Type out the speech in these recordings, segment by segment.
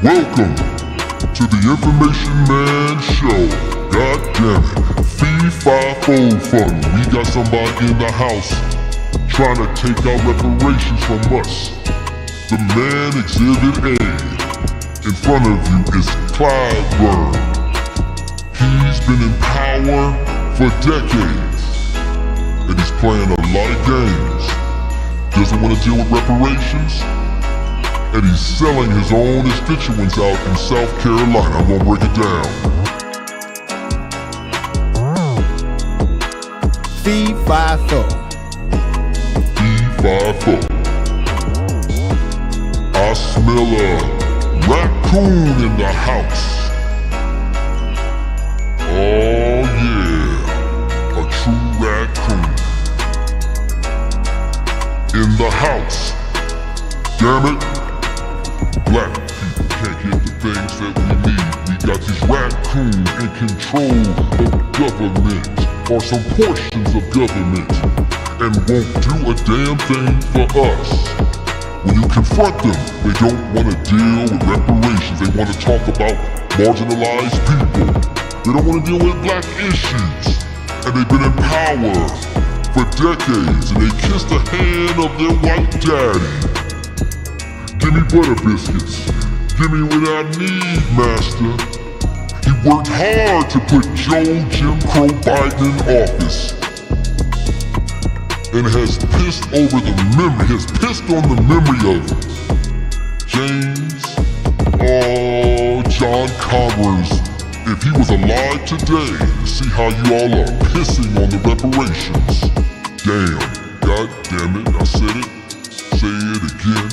Welcome to the Information Man Show. God damn it. Fee-fi-fo fun. We got somebody in the house trying to take out reparations from us. The man Exhibit A. In front of you is Clyburn. He's been in power for decades, and he's playing a lot of games. Doesn't want to deal with reparations, and he's selling his own constituents out in South Carolina. I'm gonna break it down. Fee-fi-fo. Fee-fi-fo. I smell a raccoon in the house. Oh yeah, a true raccoon in the house. Damn it. Black people can't get the things that we need. We got these raccoons in control of government, or some portions of government, and won't do a damn thing for us. When you confront them, they don't want to deal with reparations. They want to talk about marginalized people. They don't want to deal with black issues. And they've been in power for decades, and they kiss the hand of their white daddy. Give me butter biscuits. Give me what I need, master. He worked hard to put Jim Crow Biden in office, and has pissed on the memory of James John Clyburn. If he was alive today, see how you all are pissing on the reparations. Damn, god damn it, I said it, say it again.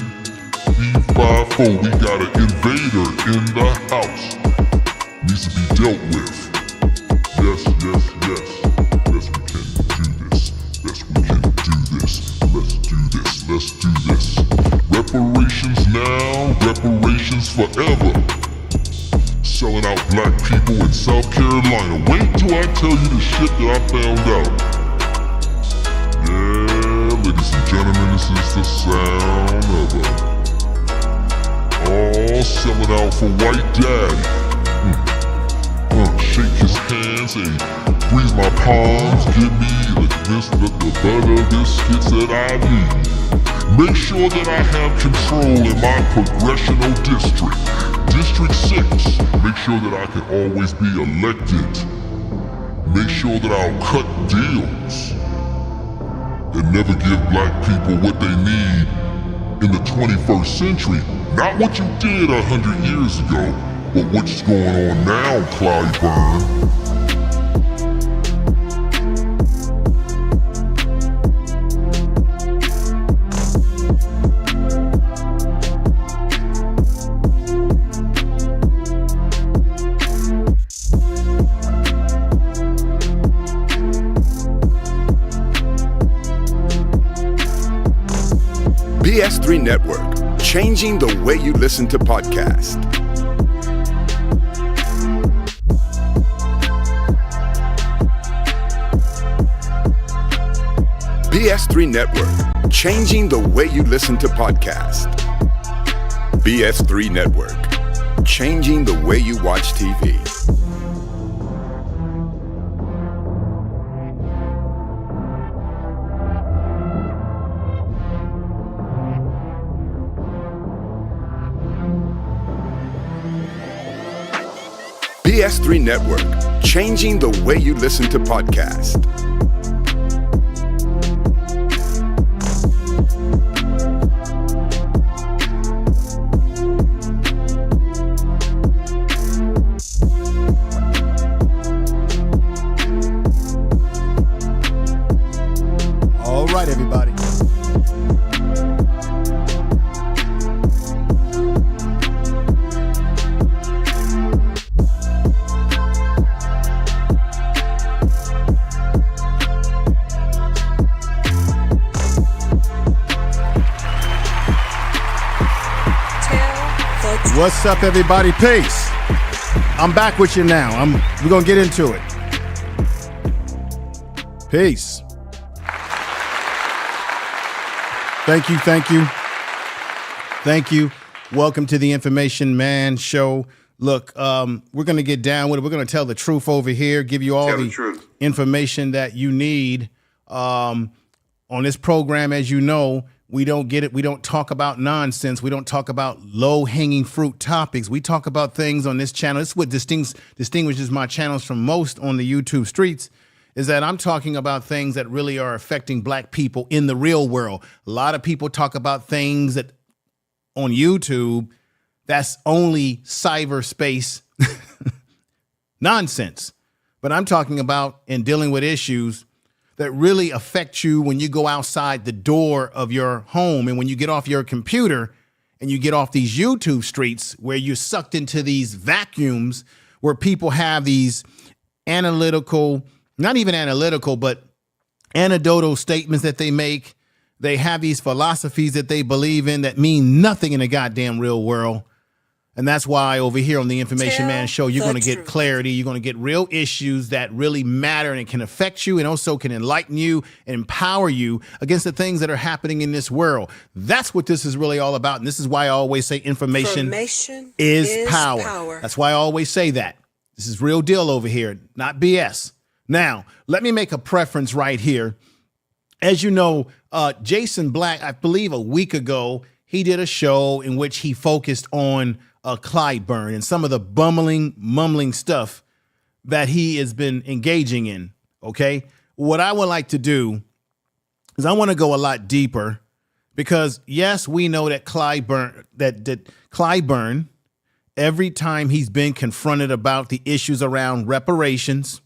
Fee-fi-fo, we got an invader in the house. Needs to be dealt with. Yes, yes, yes. Yes, we can do this. Yes, we can do this. Let's do this. Let's do this. Reparations now, reparations forever. Selling out black people in South Carolina. Wait till I tell you the shit that I found out. Yeah, ladies and gentlemen, this is the sound of a all selling out for white daddy. Shake his hands and breeze my palms. Give me the butter biscuits that I need. Make sure that I have control in my congressional district. District 6. Make sure that I can always be elected. Make sure that I'll cut deals and never give black people what they need in the 21st century. Not what you did 100 years ago, but what's going on now, Clyburn. BS3 Network, changing the way you listen to podcasts. BS3 Network, changing the way you listen to podcasts. BS3 Network, changing the way you watch TV. BS3 Network, changing the way you listen to podcasts. All right, everybody. What's up, everybody? Peace. I'm back with you now. We're gonna get into it. Peace. Thank you. Welcome to the Information Man Show. Look, we're gonna get down with it. We're gonna tell the truth over here, give you all the information that you need. On this program, as you know, we don't get it. We don't talk about nonsense. We don't talk about low-hanging fruit topics. We talk about things on this channel. This is what distinguishes my channels from most on the YouTube streets, is that I'm talking about things that really are affecting black people in the real world. A lot of people talk about things that on YouTube, that's only cyberspace nonsense. But I'm talking about and dealing with issues that really affect you when you go outside the door of your home and when you get off your computer and you get off these YouTube streets where you're sucked into these vacuums where people have these analytical, not even analytical, but anecdotal statements that they make. They have these philosophies that they believe in that mean nothing in the goddamn real world. And that's why over here on the Information Man Show, you're going to get clarity. You're going to get real issues that really matter and it can affect you and also can enlighten you and empower you against the things that are happening in this world. That's what this is really all about. And this is why I always say information is power. That's why I always say that. This is real deal over here, not BS. Now, let me make a preference right here. As you know, Jason Black, I believe a week ago, he did a show in which he focused on Clyburn and some of the mumbling stuff that he has been engaging in. Okay. What I would like to do is I want to go a lot deeper because yes, we know that Clyburn, every time he's been confronted about the issues around reparations,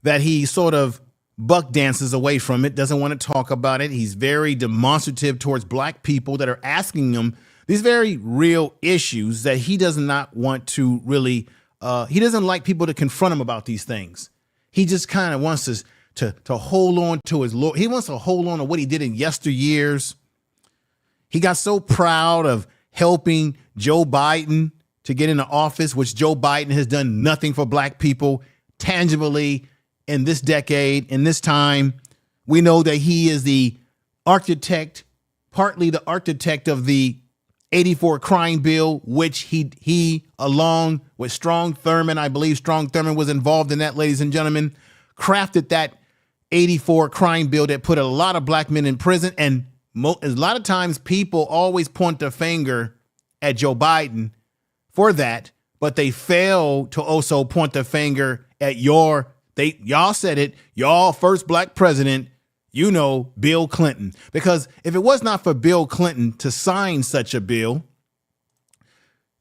that he sort of buck dances away from it, doesn't want to talk about it. He's very demonstrative towards black people that are asking him these very real issues that he does not want to really, he doesn't like people to confront him about these things. He just kind of wants us to hold on to his Lord. He wants to hold on to what he did in yesteryears. He got so proud of helping Joe Biden to get into office, which Joe Biden has done nothing for black people tangibly in this decade, in this time. We know that he is the architect, partly the architect of the 84 crime bill, which he along with Strom Thurmond, I believe Strom Thurmond was involved in that, ladies and gentlemen, crafted that 84 crime bill that put a lot of black men in prison. And a lot of times people always point the finger at Joe Biden for that, but they fail to also point the finger at y'all said it, y'all first black president, you know, Bill Clinton. Because if it was not for Bill Clinton to sign such a bill,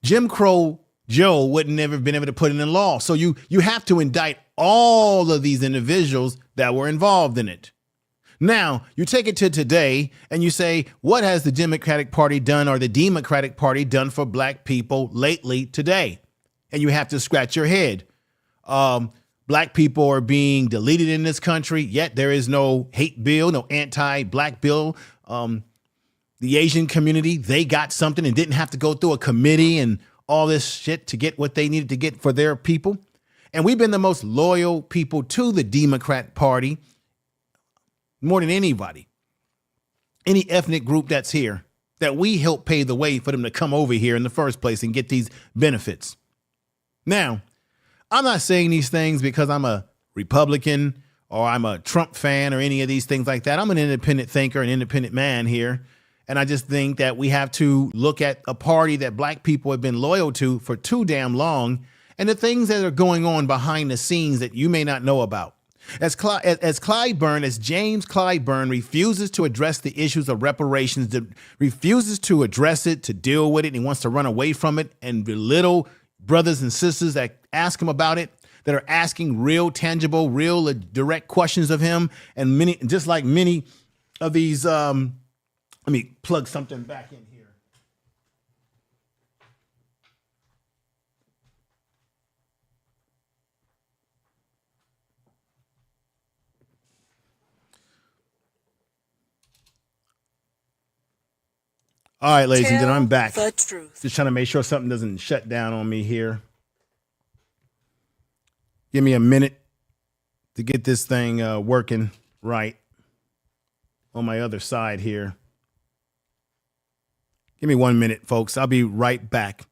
Jim Crow Joe wouldn't never been able to put it in law. So you have to indict all of these individuals that were involved in it. Now, you take it to today and you say, what has the Democratic Party done or the Democratic Party done for black people lately today? And you have to scratch your head. Black people are being deleted in this country, yet there is no hate bill, no anti-black bill. The Asian community, they got something and didn't have to go through a committee and all this shit to get what they needed to get for their people. And we've been the most loyal people to the Democrat Party more than anybody, any ethnic group that's here. that we helped pave the way for them to come over here in the first place and get these benefits. Now, I'm not saying these things because I'm a Republican or I'm a Trump fan or any of these things like that. I'm an independent thinker, an independent man here. And I just think that we have to look at a party that black people have been loyal to for too damn long and the things that are going on behind the scenes that you may not know about. As James Clyburn refuses to address the issues of reparations, refuses to address it, to deal with it, and he wants to run away from it and belittle brothers and sisters that ask him about it, that are asking real, tangible, real, direct questions of him. And many, just like many of these, let me plug something back in here. All right, ladies and gentlemen, I'm back. The truth. Just trying to make sure something doesn't shut down on me here. Give me a minute to get this thing working right on my other side here. Give me 1 minute, folks. I'll be right back.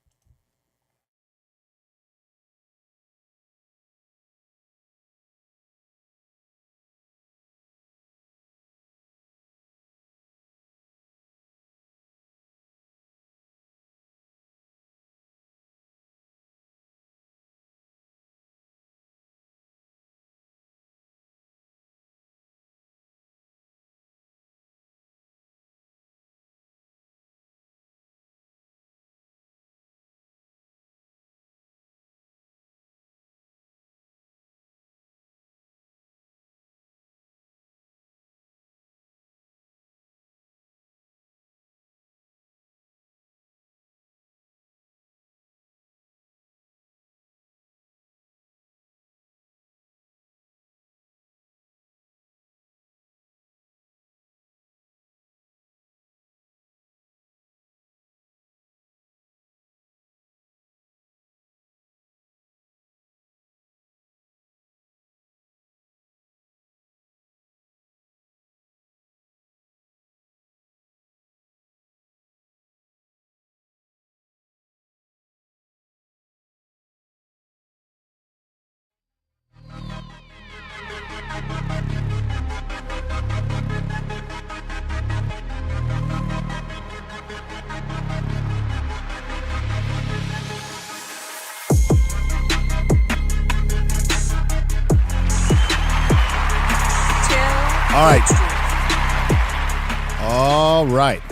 All right.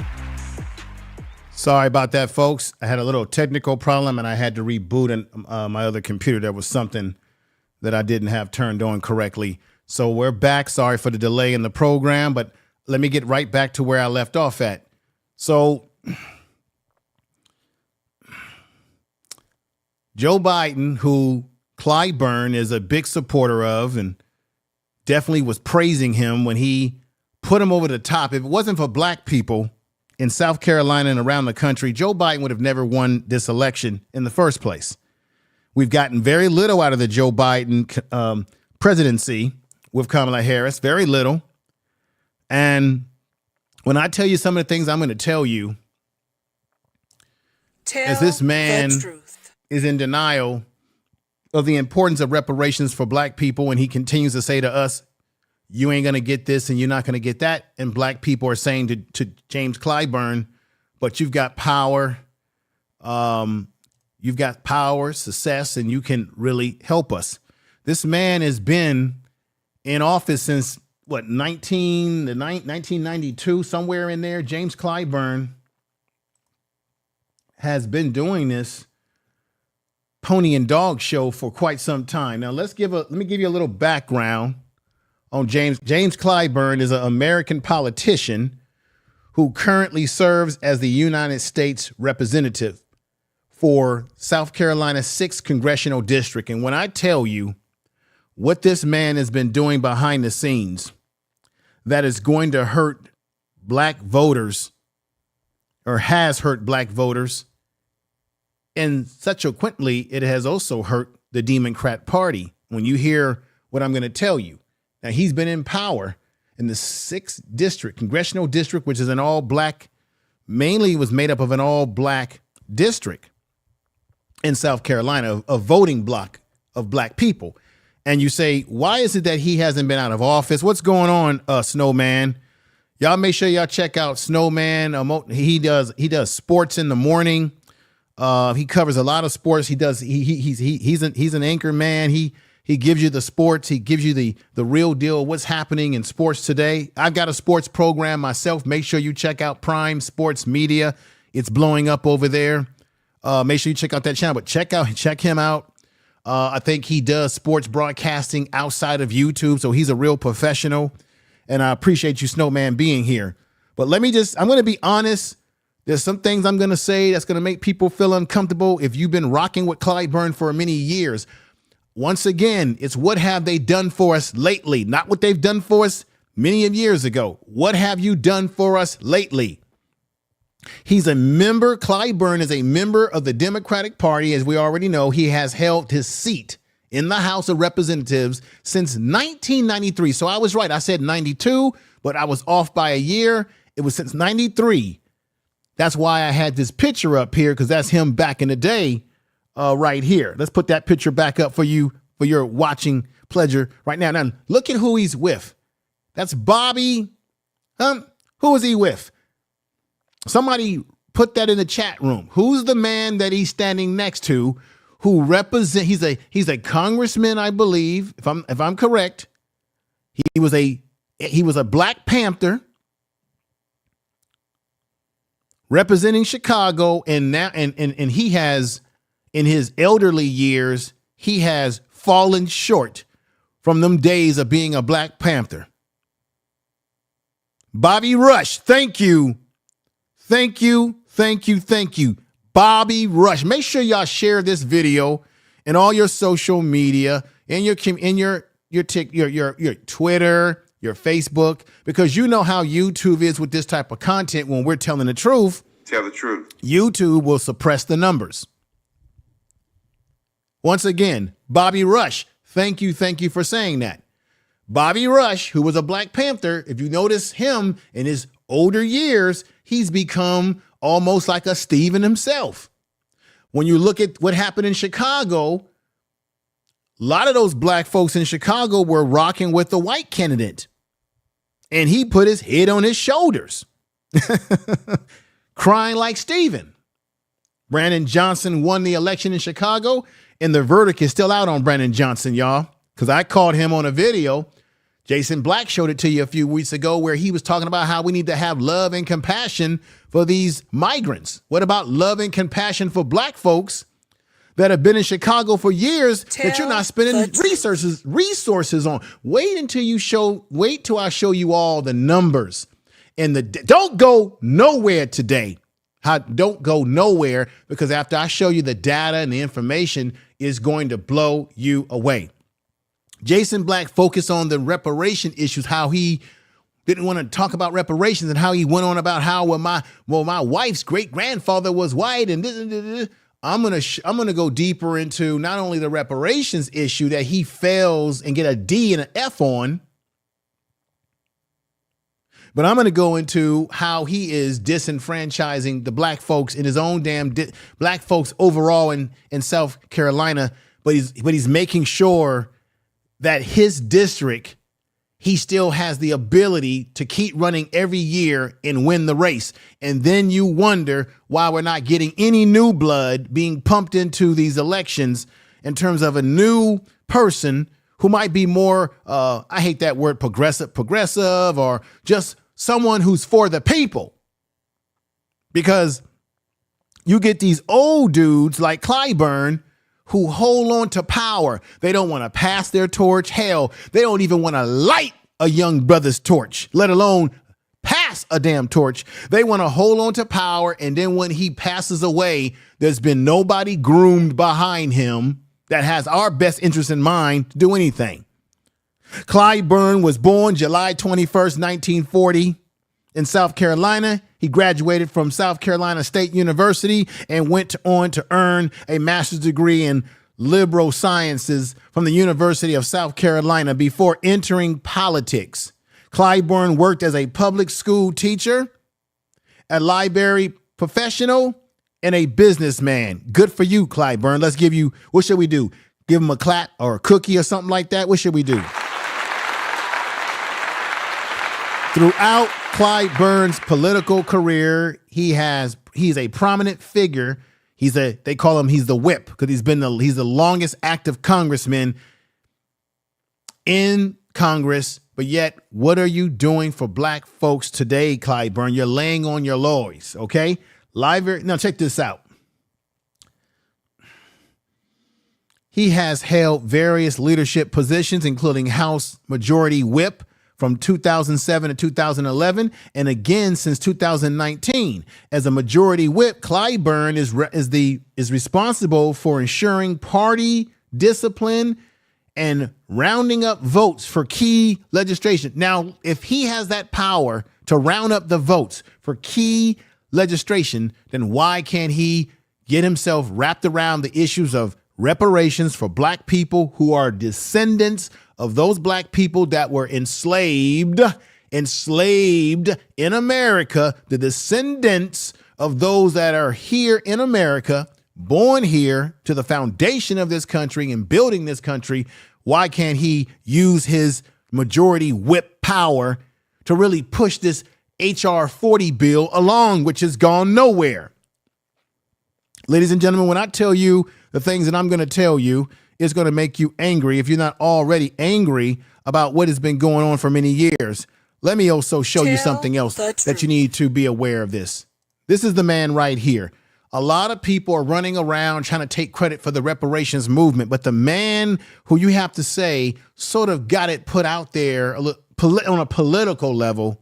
Sorry about that, folks. I had a little technical problem and I had to reboot my other computer. There was something that I didn't have turned on correctly. So we're back. Sorry for the delay in the program, but let me get right back to where I left off at. So Joe Biden, who Clyburn is a big supporter of and definitely was praising him when he put him over the top. If it wasn't for black people in South Carolina and around the country, Joe Biden would have never won this election in the first place. We've gotten very little out of the Joe Biden presidency with Kamala Harris, very little. And when I tell you some of the things I'm going to tell you, as this man is in denial of the importance of reparations for black people, and he continues to say to us, you ain't going to get this and you're not going to get that. And black people are saying to James Clyburn, but you've got power. You've got power, success, and you can really help us. This man has been in office since, 1992, somewhere in there. James Clyburn has been doing this pony and dog show for quite some time. Now, let me give you a little background on James. James Clyburn is an American politician who currently serves as the United States representative for South Carolina's 6th Congressional District. And when I tell you what this man has been doing behind the scenes that is going to hurt black voters, or has hurt black voters, and subsequently it has also hurt the Democrat Party. When you hear what I'm going to tell you, now he's been in power in the 6th district, Congressional District, which is an all black mainly was made up of an all-black district in South Carolina, a voting block of black people. And you say, why is it that he hasn't been out of office? What's going on, Snowman? Y'all make sure y'all check out Snowman. He does sports in the morning. He covers a lot of sports. He's an anchor man. He gives you the sports. He gives you the real deal, what's happening in sports today. I've got a sports program myself. Make sure you check out Prime Sports Media. It's blowing up over there. Make sure you check out that channel, but check him out. I think he does sports broadcasting outside of YouTube, so he's a real professional. And I appreciate you, Snowman, being here. But I'm going to be honest. There's some things I'm going to say that's going to make people feel uncomfortable. If you've been rocking with Clyburn for many years, once again, it's what have they done for us lately, not what they've done for us many of years ago. What have you done for us lately? He's a member. Clyburn is a member of the Democratic Party. As we already know, he has held his seat in the House of Representatives since 1993. So I was right. I said 92, but I was off by a year. It was since 93. That's why I had this picture up here, because that's him back in the day right here. Let's put that picture back up for you, for your watching pleasure right now. Now, look at who he's with. That's Bobby. Who is he with? Somebody put that in the chat room. Who's the man that he's standing next to who represent? He's a congressman, I believe, if I'm correct. He was a Black Panther representing Chicago, and now and he has, in his elderly years, he has fallen short from them days of being a Black Panther. Bobby Rush, thank you. Thank you. Bobby Rush. Make sure y'all share this video in all your social media, in your Twitter, your Facebook, because you know how YouTube is with this type of content. When we're telling the truth, tell the truth, YouTube will suppress the numbers. Once again, Bobby Rush, thank you for saying that. Bobby Rush, who was a Black Panther, if you notice him in his older years, he's become almost like a Stephen himself. When you look at what happened in Chicago, a lot of those black folks in Chicago were rocking with the white candidate, and he put his head on his shoulders, crying like Stephen. Brandon Johnson won the election in Chicago, and the verdict is still out on Brandon Johnson, y'all, because I called him on a video. Jason Black showed it to you a few weeks ago, where he was talking about how we need to have love and compassion for these migrants. What about love and compassion for black folks that have been in Chicago for years that you're not spending resources on? Wait till I show you all the numbers. And don't go nowhere today. Don't go nowhere, because after I show you the data and the information, is going to blow you away. Jason Black focused on the reparation issues, how he didn't want to talk about reparations, and how he went on about how my wife's great grandfather was white, and this. I'm gonna go deeper into not only the reparations issue that he fails and get a D and an F on, but I'm going to go into how he is disenfranchising the black folks in his own black folks overall in South Carolina. But he's making sure that his district, he still has the ability to keep running every year and win the race. And then you wonder why we're not getting any new blood being pumped into these elections in terms of a new person who might be more, I hate that word, progressive, or just someone who's for the people. Because you get these old dudes like Clyburn who hold on to power. They don't want to pass their torch. Hell, they don't even want to light a young brother's torch, let alone pass a damn torch. They want to hold on to power, and then when he passes away, there's been nobody groomed behind him that has our best interest in mind to do anything. Clyburn was born July 21st, 1940 in South Carolina. He graduated from South Carolina State University and went on to earn a master's degree in liberal sciences from the University of South Carolina before entering politics. Clyburn worked as a public school teacher a library professional, and a businessman. Good for you, Clyburn. Let's give you, what should we do? Give him a clap or a cookie or something like that? What should we do? Throughout Clyburn's political career, he's a prominent figure. They call him, he's the whip, because he's the longest active congressman in Congress. But yet, what are you doing for black folks today, Clyburn? You're laying on your laurels, okay? Now check this out. He has held various leadership positions, including House Majority Whip from 2007 to 2011, and again since 2019. As a Majority Whip, Clyburn is responsible for ensuring party discipline and rounding up votes for key legislation. Now, if he has that power to round up the votes for key legislation, then why can't he get himself wrapped around the issues of reparations for black people who are descendants of those black people that were enslaved in America, the descendants of those that are here in America, born here to the foundation of this country and building this country? Why can't he use his majority whip power to really push this HR 40 bill along, which has gone nowhere? Ladies and gentlemen, when I tell you the things that I'm going to tell you, it's going to make you angry if you're not already angry about what has been going on for many years. Let me also show you something else that you need to be aware of this. This is the man right here. A lot of people are running around trying to take credit for the reparations movement, but the man who you have to say sort of got it put out there on a political level.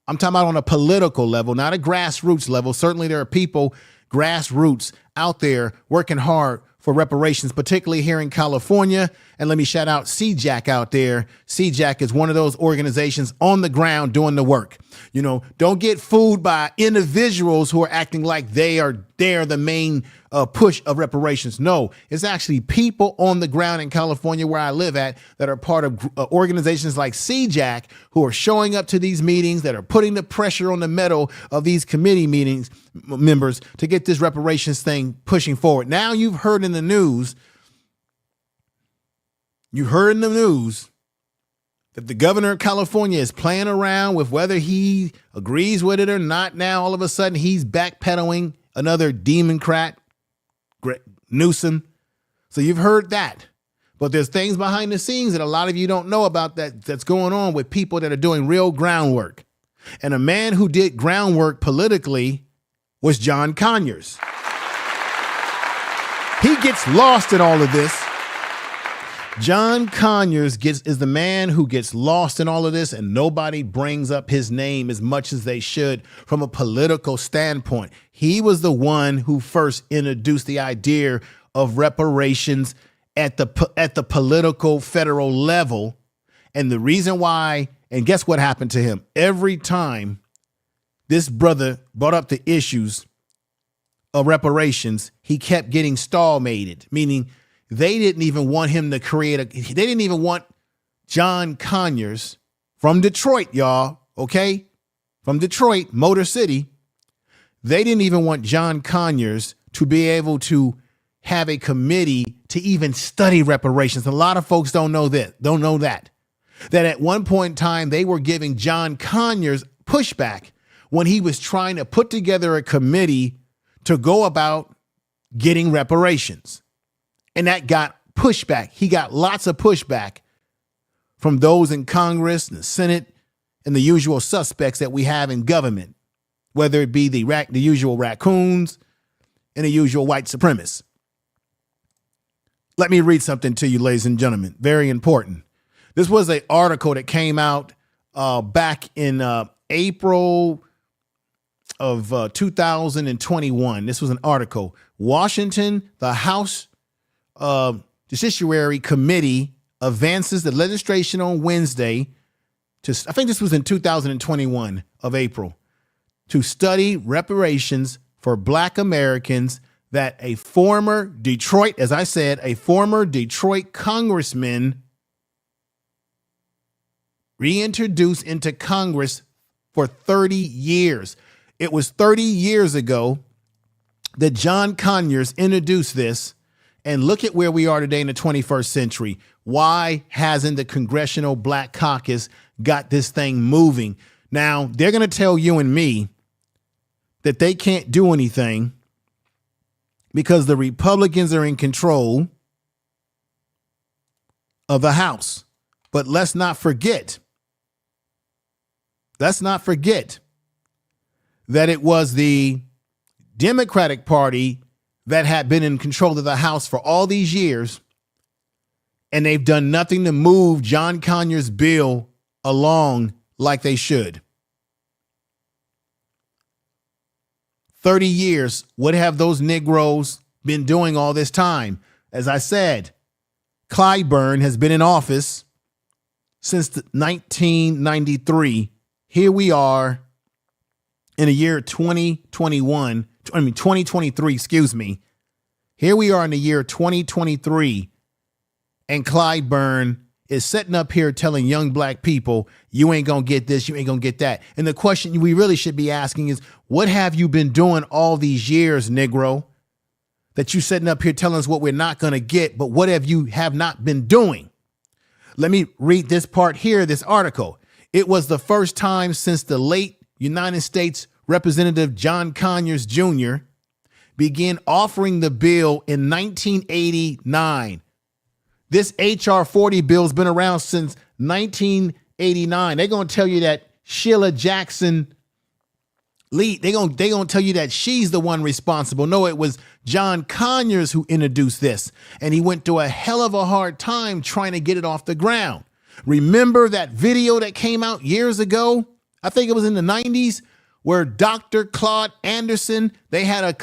I'm talking about on a political level, not a grassroots level. Certainly there are people, grassroots, out there working hard for reparations, particularly here in California. And let me shout out CJAC out there. CJAC is one of those organizations on the ground doing the work. You know, don't get fooled by individuals who are acting like they're the main push of reparations. No, it's actually people on the ground in California where I live at that are part of organizations like CJAC who are showing up to these meetings, that are putting the pressure on the metal of these committee meetings members to get this reparations thing pushing forward. Now you've heard in the news that the governor of California is playing around with whether he agrees with it or not. Now, all of a sudden, he's backpedaling another Democrat, Newsom. So you've heard that. But there's things behind the scenes that a lot of you don't know about that's going on with people that are doing real groundwork. And a man who did groundwork politically was John Conyers. He gets lost in all of this. John Conyers is the man who gets lost in all of this, and nobody brings up his name as much as they should from a political standpoint. He was the one who first introduced the idea of reparations at the political federal level. And the reason why, and guess what happened to him? Every time this brother brought up the issues of reparations, he kept getting stallmated, meaning they didn't even want him to they didn't even want John Conyers from Detroit, y'all, okay? From Detroit, Motor City. They didn't even want John Conyers to be able to have a committee to even study reparations. A lot of folks don't know that. That at one point in time, they were giving John Conyers pushback when he was trying to put together a committee to go about getting reparations. And that got pushback. He got lots of pushback from those in Congress and the Senate and the usual suspects that we have in government, whether it be the usual raccoons and the usual white supremacists. Let me read something to you, ladies and gentlemen. Very important. This was an article that came out back in April of 2021. This was an article. Washington, the House Judiciary Committee advances the legislation on Wednesday I think this was in 2021 of April, to study reparations for Black Americans that a former Detroit, as I said, a former Detroit congressman reintroduced into Congress for 30 years. It was 30 years ago that John Conyers introduced this. And look at where we are today in the 21st century. Why hasn't the Congressional Black Caucus got this thing moving? Now, they're going to tell you and me that they can't do anything because the Republicans are in control of the House. But let's not forget that it was the Democratic Party that had been in control of the House for all these years, and they've done nothing to move John Conyers' bill along like they should. 30 years, what have those Negroes been doing all this time? As I said, Clyburn has been in office since 1993. Here we are in the year 2023, excuse me. Here we are in the year 2023, and Clyburn is sitting up here telling young black people, you ain't gonna get this, you ain't gonna get that. And the question we really should be asking is, what have you been doing all these years, Negro, that you sitting up here telling us what we're not gonna get, but what have you have not been doing? Let me read this part here, this article. It was the first time since the late United States Representative John Conyers Jr. began offering the bill in 1989. This H.R. 40 bill has been around since 1989. They're going to tell you that Sheila Jackson Lee, they're going to tell you that she's the one responsible. No, it was John Conyers who introduced this, and he went through a hell of a hard time trying to get it off the ground. Remember that video that came out years ago? I think it was in the 90s, where Dr. Claude Anderson, they had a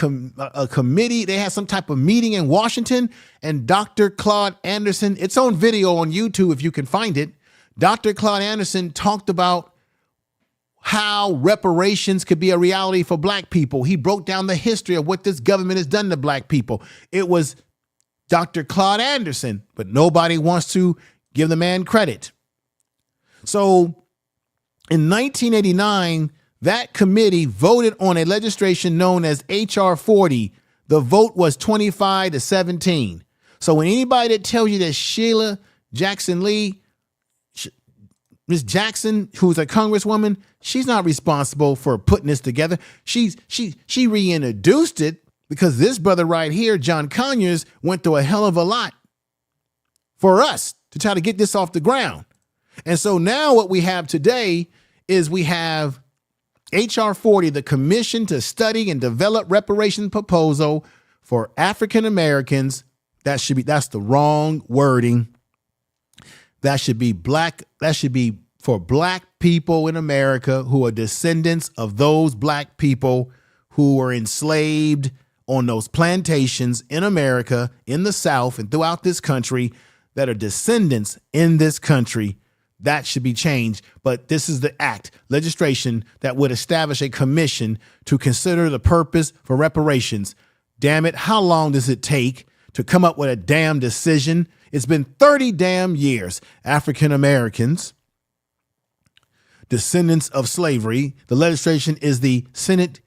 committee, they had some type of meeting in Washington, and Dr. Claude Anderson, it's on video on YouTube if you can find it. Dr. Claude Anderson talked about how reparations could be a reality for black people. He broke down the history of what this government has done to black people. It was Dr. Claude Anderson, but nobody wants to give the man credit. So in 1989, that committee voted on a legislation known as H.R. 40. The vote was 25-17. So when anybody that tells you that Sheila Jackson Lee, Ms. Jackson, who's a congresswoman, she's not responsible for putting this together. She reintroduced it because this brother right here, John Conyers, went through a hell of a lot for us to try to get this off the ground. And so now what we have today is we have H.R. 40, the Commission to Study and Develop Reparations Proposal for African Americans. That's the wrong wording. That should be for black people in America who are descendants of those black people who were enslaved on those plantations in America, in the South, and throughout this country, that are descendants in this country. That should be changed. But this is the legislation that would establish a commission to consider the purpose for reparations. Damn it, how long does it take to come up with a damn decision? It's been 30 damn years. African Americans, descendants of slavery. The legislation is the Senate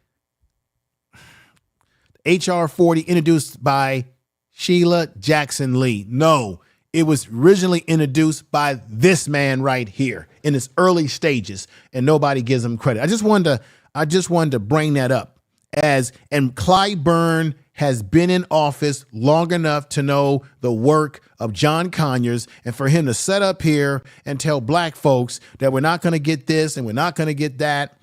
H.R. 40, introduced by Sheila Jackson Lee. No, it was originally introduced by this man right here in its early stages, and nobody gives him credit. I just wanted to bring that up and Clyburn has been in office long enough to know the work of John Conyers, and for him to set up here and tell black folks that we're not going to get this and we're not going to get that.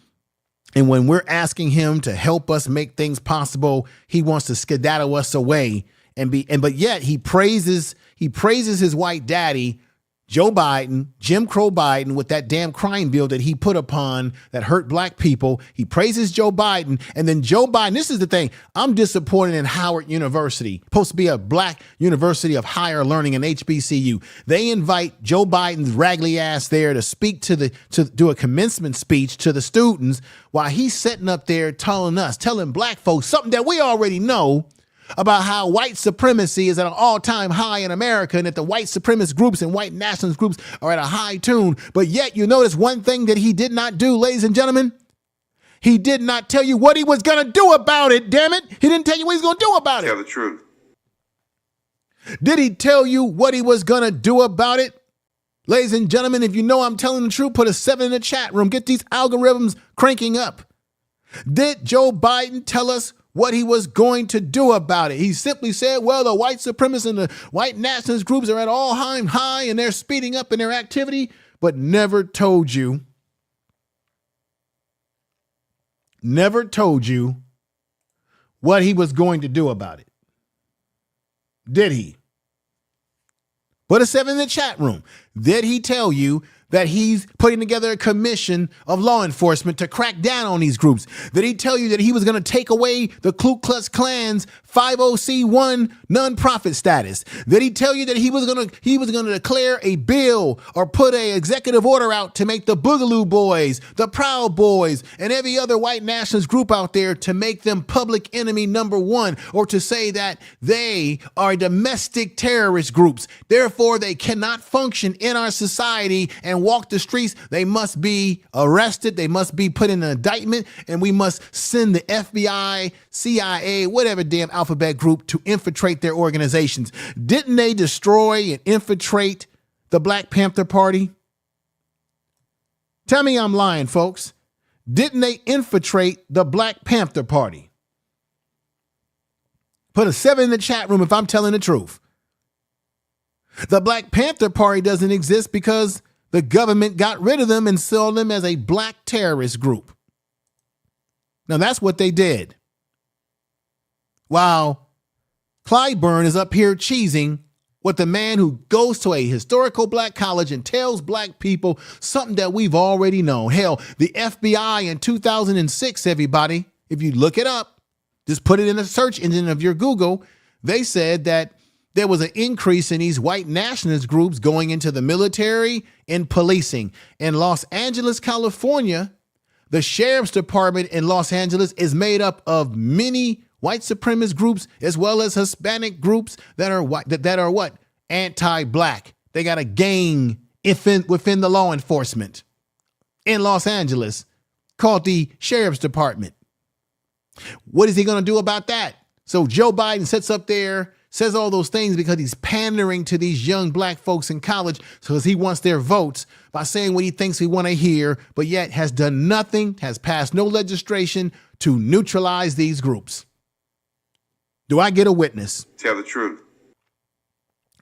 And when we're asking him to help us make things possible, he wants to skedaddle us away but yet he praises his white daddy, Joe Biden, Jim Crow Biden, with that damn crime bill that he put upon that hurt black people. He praises Joe Biden. And then Joe Biden, this is the thing, I'm disappointed in Howard University, supposed to be a black university of higher learning, in HBCU. They invite Joe Biden's raggedy ass there to speak to do a commencement speech to the students while he's sitting up there telling black folks something that we already know about how white supremacy is at an all-time high in America, and that the white supremacist groups and white nationalist groups are at a high tune. But yet you notice one thing that he did not do, ladies and gentlemen. He did not tell you what he was going to do about it, damn it. He didn't tell you what he's going to do about it. Tell the truth. Did he tell you what he was going to do about it? Ladies and gentlemen, if you know I'm telling the truth, put a 7 in the chat room. Get these algorithms cranking up. Did Joe Biden tell us what he was going to do about it? He simply said, well, the white supremacists and the white nationalist groups are at all-time high and they're speeding up in their activity, but never told you what he was going to do about it. Did he? Put a 7 in the chat room. Did he tell you that he's putting together a commission of law enforcement to crack down on these groups? Did he tell you that he was going to take away the Ku Klux Klan's 50C1 nonprofit status? Did he tell you that he was going to declare a bill or put an executive order out to make the Boogaloo Boys, the Proud Boys, and every other white nationalist group out there to make them public enemy number one, or to say that they are domestic terrorist groups, therefore they cannot function in our society and walk the streets? They must be arrested. They must be put in an indictment, and we must send the FBI, CIA, whatever damn alphabet group to infiltrate their organizations. Didn't they destroy and infiltrate the Black Panther Party? Tell me I'm lying, folks. Didn't they infiltrate the Black Panther Party? Put a 7 in the chat room if I'm telling the truth. The Black Panther Party doesn't exist because the government got rid of them and sold them as a black terrorist group. Now that's what they did. While Clyburn is up here cheesing with the man who goes to a historical black college and tells black people something that we've already known. Hell, the FBI in 2006, everybody, if you look it up, just put it in the search engine of your Google, they said that there was an increase in these white nationalist groups going into the military and policing. In Los Angeles, California, the sheriff's department in Los Angeles is made up of many white supremacist groups as well as Hispanic groups that are what? Anti-black. They got a gang within the law enforcement in Los Angeles called the sheriff's department. What is he going to do about that? So Joe Biden sits up there, says all those things because he's pandering to these young black folks in college because he wants their votes by saying what he thinks we want to hear, but yet has done nothing, has passed no legislation to neutralize these groups. Do I get a witness? Tell the truth.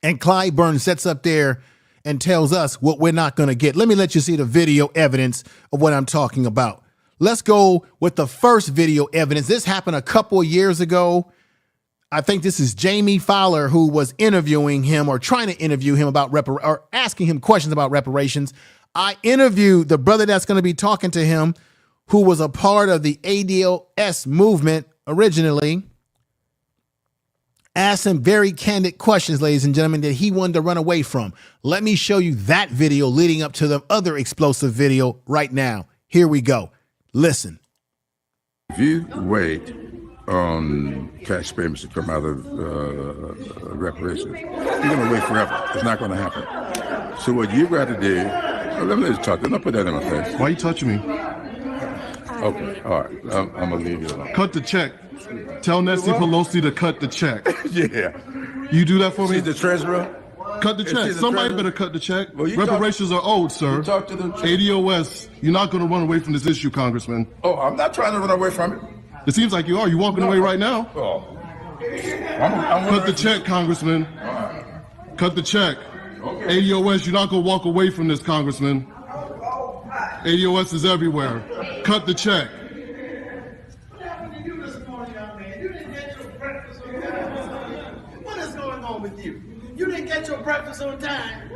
And Clyburn sits up there and tells us what we're not going to get. Let me let you see the video evidence of what I'm talking about. Let's go with the first video evidence. This happened a couple of years ago. I think this is Jamie Fowler who was interviewing him or trying to interview him about or asking him questions about reparations. I interviewed the brother that's going to be talking to him, who was a part of the ADOS movement originally. Asked him very candid questions, ladies and gentlemen, that he wanted to run away from. Let me show you that video leading up to the other explosive video right now. Here we go. Listen. If you wait on tax payments to come out of reparations, you're going to wait forever. It's not going to happen. So what you got to do, let me just talk. Don't put that in my face. Why are you touching me? Okay, all right. I'm going to leave you alone. Cut the check. Tell Nancy Pelosi to cut the check. Yeah. You do that for me? See the treasurer? Cut the check. the Somebody treasurer? better cut the check. Well, you Reparations are owed, sir. You talk to them. ADOS, you're not going to run away from this issue, Congressman. Oh, I'm not trying to run away from it. It seems like you are. You're walking away right now. Oh. Cut the check, Congressman. Cut the check. Okay. ADOS, you're not going to walk away from this, Congressman. ADOS is everywhere. Cut the check. What is going on with you? You didn't get your breakfast on time.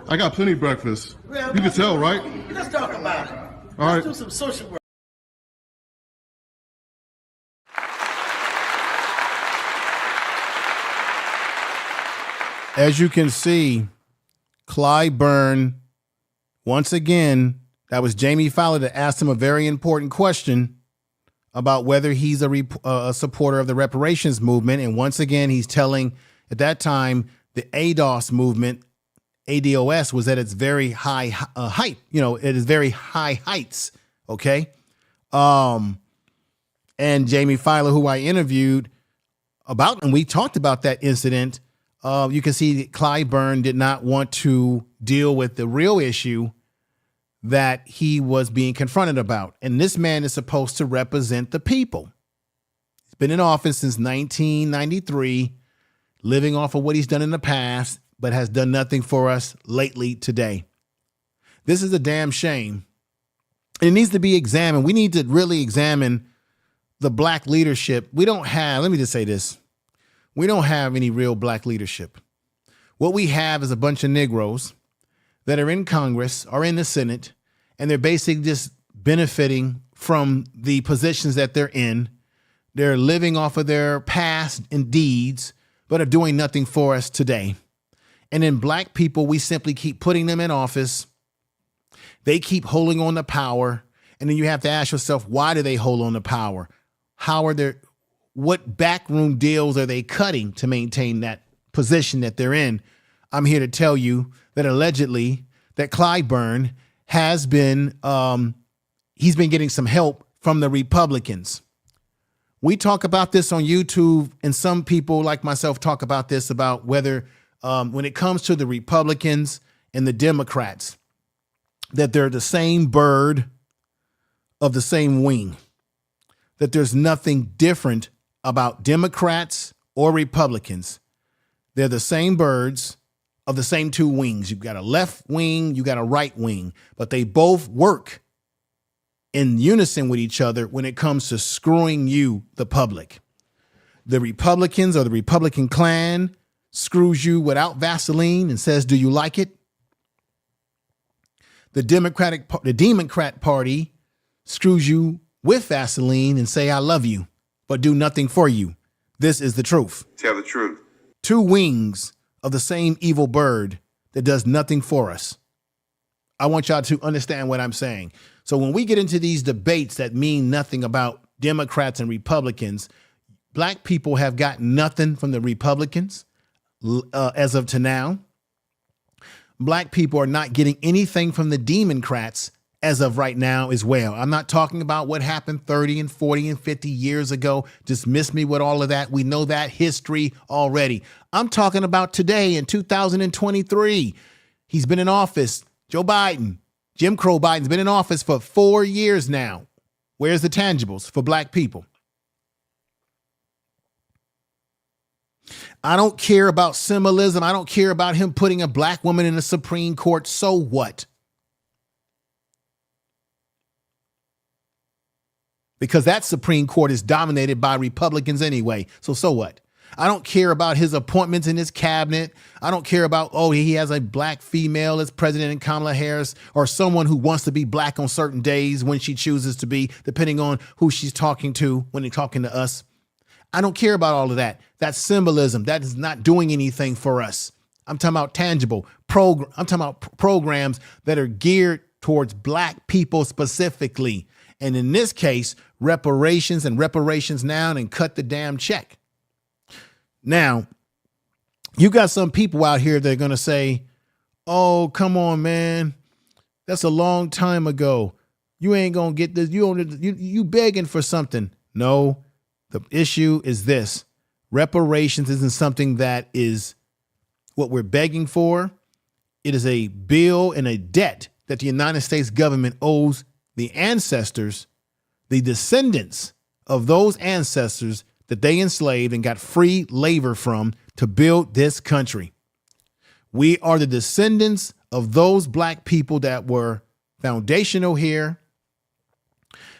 I got plenty of breakfast. Well, You can tell, right? Let's talk about it. All Let's right. do some social work. As you can see, Clyburn, once again, that was Jamie Fowler that asked him a very important question about whether he's a supporter of the reparations movement. And once again, he's telling, at that time, the ADOS movement, ADOS, was at its very high height. You know, it is very high heights. Okay. And Jamie Filer, who I interviewed about, and we talked about that incident. You can see that Clyburn did not want to deal with the real issue that he was being confronted about. And this man is supposed to represent the people. He's been in office since 1993, living off of what he's done in the past, but has done nothing for us lately today. This is a damn shame. It needs to be examined. We need to really examine the black leadership. We don't have, let me just say this. We don't have any real black leadership. What we have is a bunch of Negroes that are in Congress or in the Senate, and they're basically just benefiting from the positions that they're in. They're living off of their past and deeds, but are doing nothing for us today. And then black people, we simply keep putting them in office. They keep holding on to power. And then you have to ask yourself, why do they hold on to power? What backroom deals are they cutting to maintain that position that they're in? I'm here to tell you that allegedly that Clyburn has been, he's been getting some help from the Republicans. We talk about this on YouTube, and some people like myself talk about this, about whether when it comes to the Republicans and the Democrats, that they're the same bird of the same wing, that there's nothing different about Democrats or Republicans. They're the same birds of the same two wings. You've got a left wing, you got a right wing, but they both work in unison with each other when it comes to screwing you, the public. The Republicans or the Republican clan screws you without Vaseline and says, do you like it? The Democrat Party screws you with Vaseline and say, I love you, but do nothing for you. This is the truth. Tell the truth. Two wings of the same evil bird that does nothing for us. I want y'all to understand what I'm saying. So when we get into these debates that mean nothing about Democrats and Republicans, black people have gotten nothing from the Republicans as of to now. Black people are not getting anything from the Democrats as of right now as well. I'm not talking about what happened 30 and 40 and 50 years ago. Dismiss me with all of that. We know that history already. I'm talking about today in 2023. He's been in office. Joe Biden, Jim Crow Biden's been in office for 4 years now. Where's the tangibles for black people? I don't care about symbolism. I don't care about him putting a black woman in the Supreme Court. So what? Because that Supreme Court is dominated by Republicans anyway. So what? I don't care about his appointments in his cabinet. I don't care about, he has a black female as president in Kamala Harris, or someone who wants to be black on certain days when she chooses to be, depending on who she's talking to when they're talking to us. I don't care about all of that. That's symbolism. That is not doing anything for us. I'm talking about tangible I'm talking about programs that are geared towards black people specifically. And in this case, reparations and reparations now, and cut the damn check. Now, you got some people out here that are going to say, oh, come on, man. That's a long time ago. You ain't going to get this. You begging for something. No, the issue is this. Reparations isn't something that is what we're begging for. It is a bill and a debt that the United States government owes the ancestors, the descendants of those ancestors that they enslaved and got free labor from to build this country. We are the descendants of those black people that were foundational here.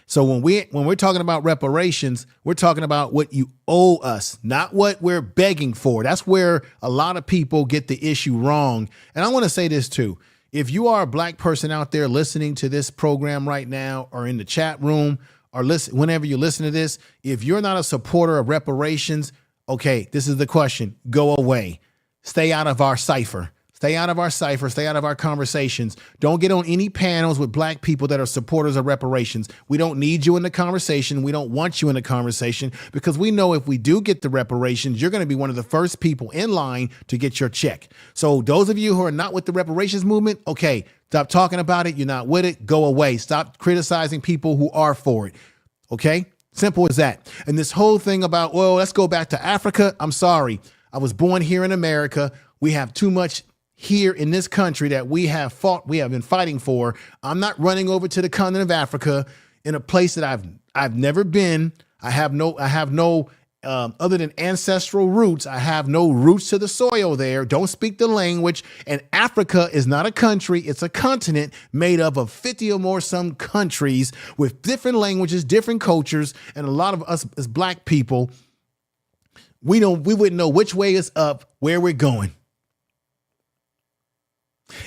So when we're talking about reparations, we're talking about what you owe us, not what we're begging for. That's where a lot of people get the issue wrong. And I want to say this too. If you are a black person out there listening to this program right now, or in the chat room, or listen, whenever you listen to this, if you're not a supporter of reparations, okay, this is the question. Go away. Stay out of our cipher. Stay out of our cipher. Stay out of our conversations. Don't get on any panels with black people that are supporters of reparations. We don't need you in the conversation. We don't want you in the conversation, because we know if we do get the reparations, you're going to be one of the first people in line to get your check. So those of you who are not with the reparations movement, okay, Stop talking about it. You're not with it. Go away. Stop criticizing people who are for it. Okay? Simple as that. And this whole thing about, well, let's go back to Africa. I'm sorry. I was born here in America. We have too much here in this country that we have been fighting for. I'm not running over to the continent of Africa in a place that I've never been. I have no other than ancestral roots. I have no roots to the soil there. Don't speak the language. And Africa is not a country. It's a continent made up of 50 or more some countries with different languages, different cultures. And a lot of us as black people, we wouldn't know which way is up, where we're going.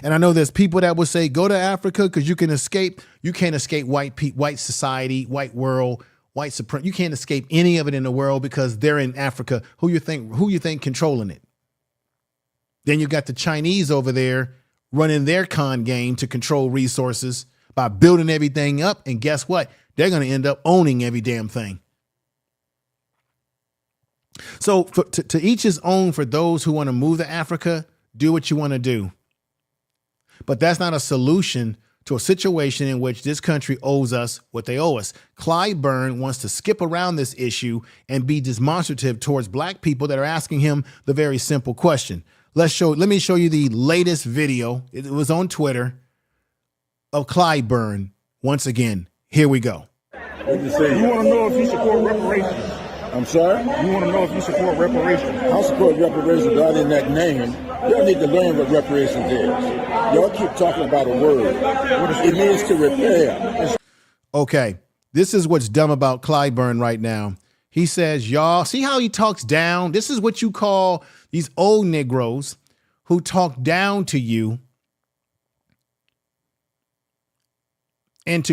And I know there's people that will say, go to Africa because you can escape. You can't escape white society, white world, white supremacy. You can't escape any of it in the world because they're in Africa. Who you think controlling it? Then you got the Chinese over there running their con game to control resources by building everything up. And guess what? They're going to end up owning every damn thing. So to each his own. For those who want to move to Africa, do what you want to do. But that's not a solution to a situation in which this country owes us what they owe us. Clyburn wants to skip around this issue and be demonstrative towards black people that are asking him the very simple question. Let me show you the latest video. It was on Twitter of Clyburn. Once again, here we go. You want to know if you support reparations? I'm sorry? You want to know if you support reparations? I support reparations, but other than that name, y'all need to learn what reparations is. Y'all keep talking about a word. It means to repair. Okay, this is what's dumb about Clyburn right now. He says, y'all, see how he talks down? This is what you call these old Negroes who talk down to you. And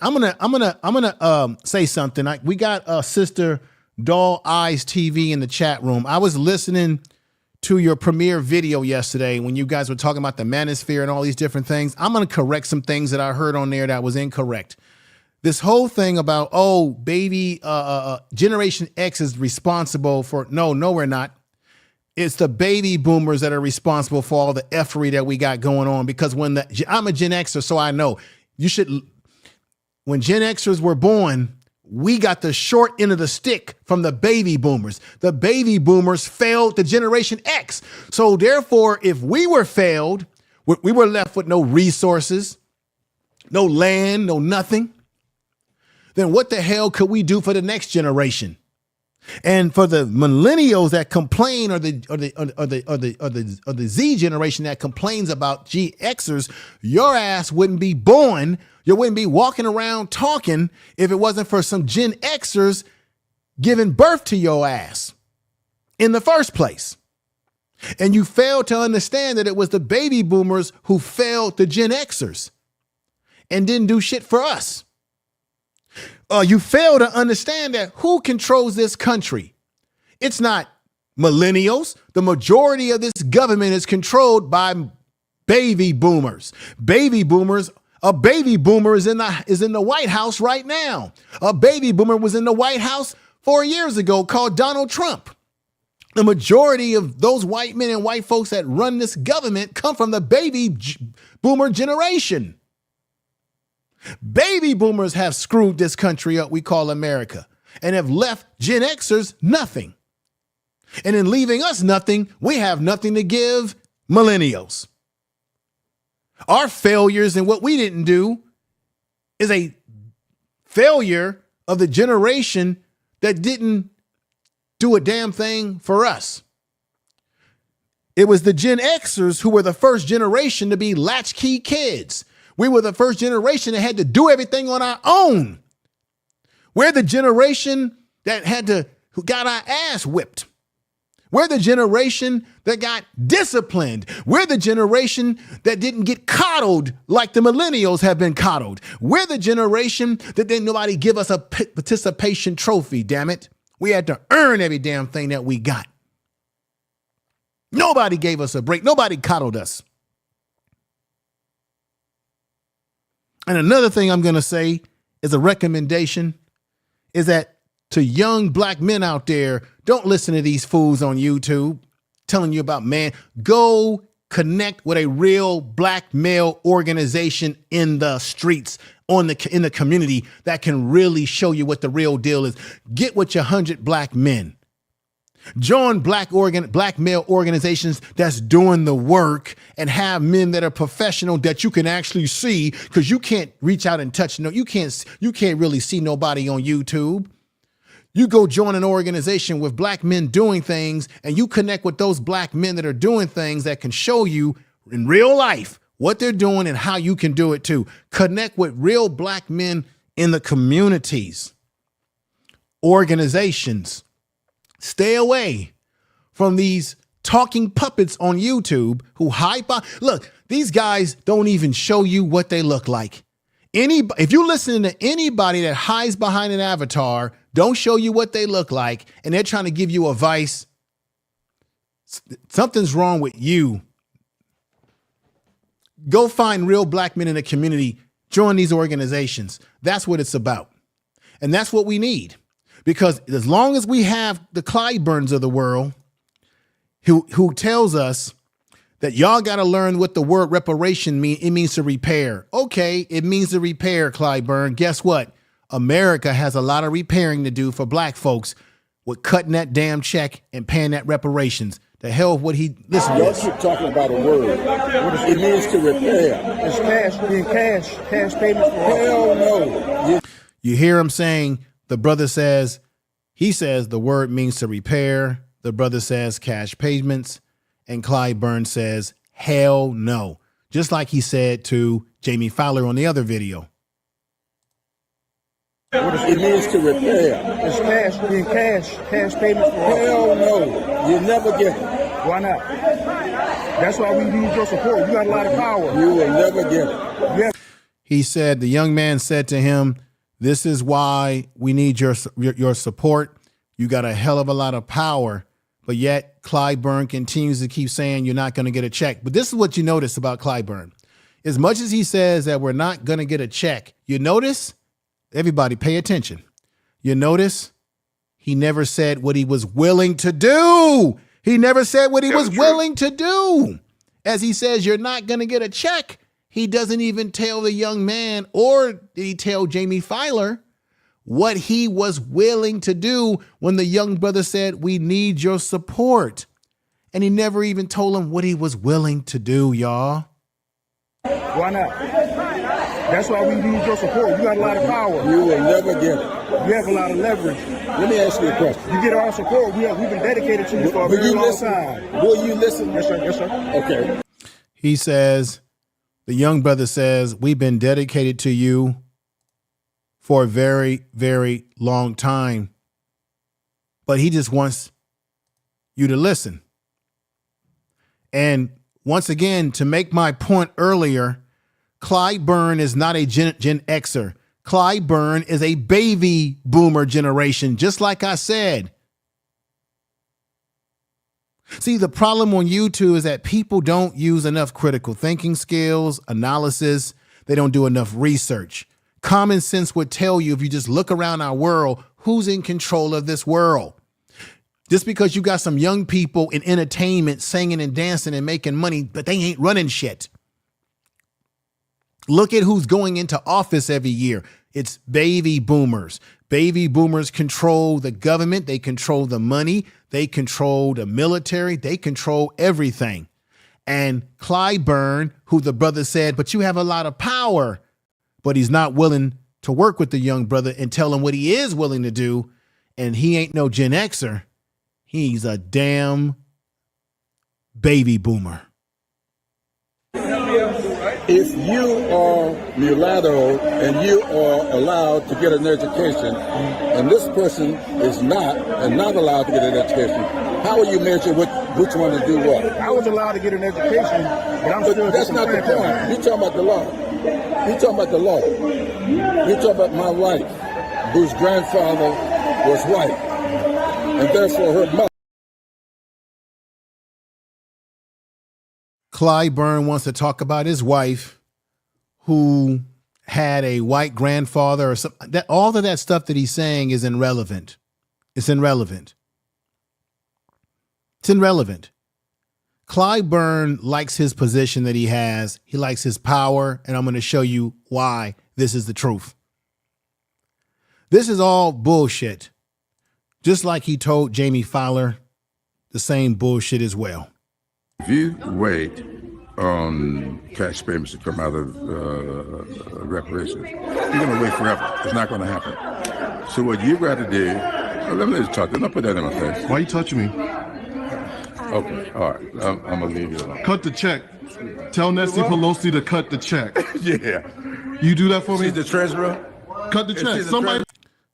I'm gonna say something. We got Sister Doll Eyes TV in the chat room. I was listening to your premiere video yesterday when you guys were talking about the manosphere and all these different things. I'm going to correct some things that I heard on there that was incorrect. This whole thing about, Generation X is responsible for, no, we're not. It's the baby boomers that are responsible for all the effery that we got going on. Because I'm a Gen Xer, so I know when Gen Xers were born, we got the short end of the stick from the baby boomers. The baby boomers failed the Generation X. So therefore, if we were failed, we were left with no resources, no land, no nothing. Then what the hell could we do for the next generation? And for the millennials that complain, or the Z generation that complains about G Xers, your ass wouldn't be born. You wouldn't be walking around talking if it wasn't for some Gen Xers giving birth to your ass in the first place. And you failed to understand that it was the baby boomers who failed the Gen Xers and didn't do shit for us. You fail to understand that who controls this country? It's not millennials. The majority of this government is controlled by baby boomers. A baby boomer is in the White House right now. A baby boomer was in the White House 4 years ago called Donald Trump. The majority of those white men and white folks that run this government come from the baby boomer generation. Baby boomers have screwed this country up we call America and have left Gen Xers nothing. And in leaving us nothing, we have nothing to give millennials. Our failures and what we didn't do is a failure of the generation that didn't do a damn thing for us. It was the Gen Xers who were the first generation to be latchkey kids. We were the first generation that had to do everything on our own. We're the generation who got our ass whipped. We're the generation that got disciplined. We're the generation that didn't get coddled like the millennials have been coddled. We're the generation that didn't nobody give us a participation trophy, damn it. We had to earn every damn thing that we got. Nobody gave us a break. Nobody coddled us. And another thing I'm going to say is a recommendation is that to young black men out there, don't listen to these fools on YouTube telling you about man. Go Connect with a real black male organization in the streets, in the community that can really show you what the real deal is. Get with your 100 black men. Join black male organizations that's doing the work, and have men that are professional that you can actually see, because you can't reach out and touch. You can't really see nobody on YouTube. You go join an organization with black men doing things, and you connect with those black men that are doing things that can show you in real life what they're doing and how you can do it too. Connect with real black men in the communities, organizations. Stay away from these talking puppets on YouTube who hype up. Look, these guys don't even show you what they look like. If you listen to anybody that hides behind an avatar, don't show you what they look like, and they're trying to give you advice, something's wrong with you. Go find real black men in the community. Join these organizations. That's what it's about. And that's what we need. Because as long as we have the Clyburns of the world who tells us that y'all got to learn what the word reparation means, it means to repair. Okay, it means to repair, Clyburn. Guess what? America has a lot of repairing to do for black folks with cutting that damn check and paying that reparations. The hell with what he, listen to Y'all this. keep talking about a word. It means to repair. It's cash payments. Hell no. You hear him saying, the brother says, he says the word means to repair. The brother says cash payments. And Clyburn says, hell no. Just like he said to Jamie Fowler on the other video. It means to repair. It's cash payments. Hell no. You never get it. Why not? That's why we need your support. You got a lot of power. You will never get it. Yeah. He said, the young man said to him, this is why we need your support. You got a hell of a lot of power. But yet Clyburn continues to keep saying you're not going to get a check. But this is what you notice about Clyburn. As much as he says that we're not going to get a check, you notice, everybody pay attention. You notice he never said what he was willing to do. He never said what he was willing to do. As he says, you're not going to get a check. He doesn't even tell the young man, or did he tell Jamie Fowler what he was willing to do when the young brother said, we need your support. And he never even told him what he was willing to do, y'all. Why not? That's why we need your support. You got a lot of power. You will never get it. You have a lot of leverage. Let me ask you a question. You get our support. We've been dedicated to you for a very long time. Will you listen? Yes, sir. Yes, sir. Okay. He says, the young brother says, we've been dedicated to you for a very, very long time. But he just wants you to listen. And once again, to make my point earlier, Clyburn is not a Gen Xer. Clyburn is a baby boomer generation, just like I said. See, the problem on YouTube is that people don't use enough critical thinking skills, analysis. They don't do enough research. Common sense would tell you, if you just look around our world, who's in control of this world. Just because you got some young people in entertainment singing and dancing and making money, but they ain't running shit. Look at who's going into office every year. It's baby boomers. Baby boomers control the government. They control the money. They control the military. They control everything. And Clyburn, who the brother said, but you have a lot of power, but he's not willing to work with the young brother and tell him what he is willing to do. And he ain't no Gen Xer. He's a damn baby boomer. If you are mulatto and you are allowed to get an education, and this person is not allowed to get an education, how will you measure which one to do what? I was allowed to get an education, but I'm still. That's not the point. You're talking about the law. You're talking about the law. You're talking about my wife, whose grandfather was white, and therefore her mother. Clyburn wants to talk about his wife who had a white grandfather or something. That, all of that stuff that he's saying is irrelevant. It's irrelevant. It's irrelevant. Clyburn likes his position that he has. He likes his power, and I'm going to show you why this is the truth. This is all bullshit. Just like he told Jamie Fowler the same bullshit as well. If you wait on cash payments to come out of reparations, you're going to wait forever. It's not going to happen. So what you've got to do, let me just talk. Don't put that in my face. Why are you touching me? Okay, all right. I'm going to leave you alone. Cut the check. Tell Nancy Pelosi to cut the check. Yeah. You do that for me? She's the treasurer. Cut the check. Somebody.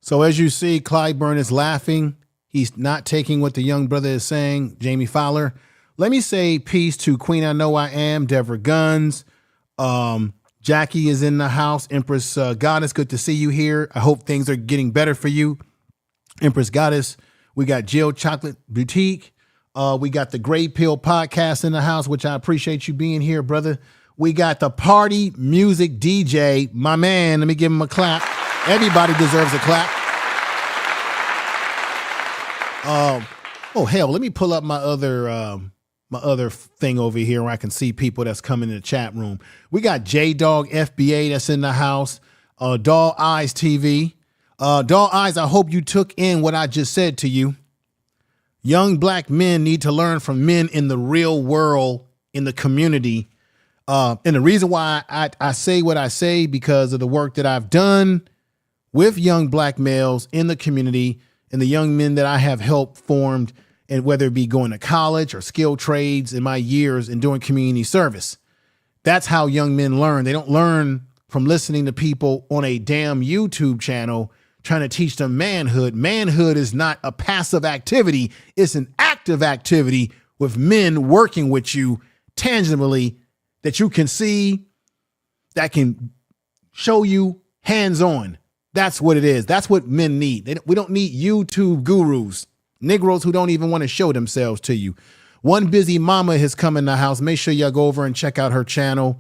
So as you see, Clyburn is laughing. He's not taking what the young brother is saying, Jamie Fowler. Let me say peace to Queen I Know I Am, Deborah Guns. Jackie is in the house. Empress Goddess, good to see you here. I hope things are getting better for you. Empress Goddess. We got Jill Chocolate Boutique. We got the Gray Pill Podcast in the house, which I appreciate you being here, brother. We got the Party Music DJ, my man. Let me give him a clap. Everybody deserves a clap. Oh hell, let me pull up my other thing over here where I can see people that's coming in the chat room. We got J-Dog FBA that's in the house. Doll Eyes TV. Doll Eyes, I hope you took in what I just said to you. Young black men need to learn from men in the real world, in the community. And the reason why I say what I say, because of the work that I've done with young black males in the community and the young men that I have helped formed, and whether it be going to college or skilled trades in my years and doing community service. That's how young men learn. They don't learn from listening to people on a damn YouTube channel trying to teach them manhood. Manhood is not a passive activity. It's an active activity with men working with you tangibly that you can see, that can show you hands-on. That's what it is. That's what men need. We don't need YouTube gurus, Negroes who don't even want to show themselves to you. One Busy Mama has come in the house. Make sure y'all go over and check out her channel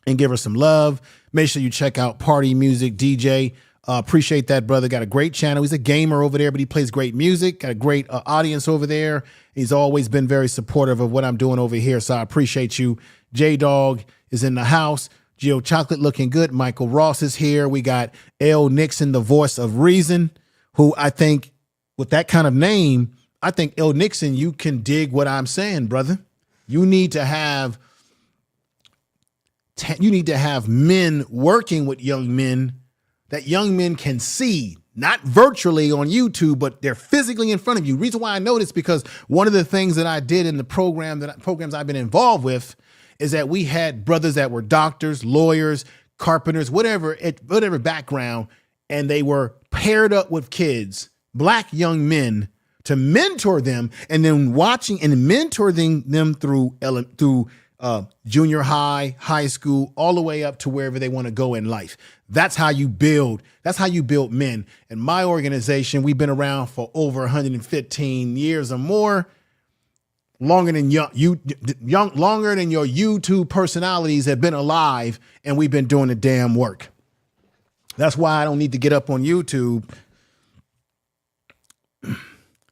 and give her some love. Make sure you check out Party Music DJ. Appreciate that, brother. Got a great channel. He's a gamer over there, but he plays great music. Got a great audience over there. He's always been very supportive of what I'm doing over here, so I appreciate you. J-Dog is in the house. Jill Chocolate looking good. Michael Ross is here. We got L. Nixon, the voice of reason, who I think with that kind of name, I think L. Nixon, you can dig what I'm saying, brother. You need to have men working with young men that young men can see, not virtually on YouTube, but they're physically in front of you. Reason why I know this, because one of the things that I did in the programs I've been involved with is that we had brothers that were doctors, lawyers, carpenters, whatever background, and they were paired up with kids, black young men, to mentor them, and then watching and mentoring them through junior high, high school, all the way up to wherever they want to go in life. That's how you build. That's how you build men. And my organization, we've been around for over 115 years or more. Longer than your YouTube personalities have been alive, and we've been doing the damn work. That's why I don't need to get up on YouTube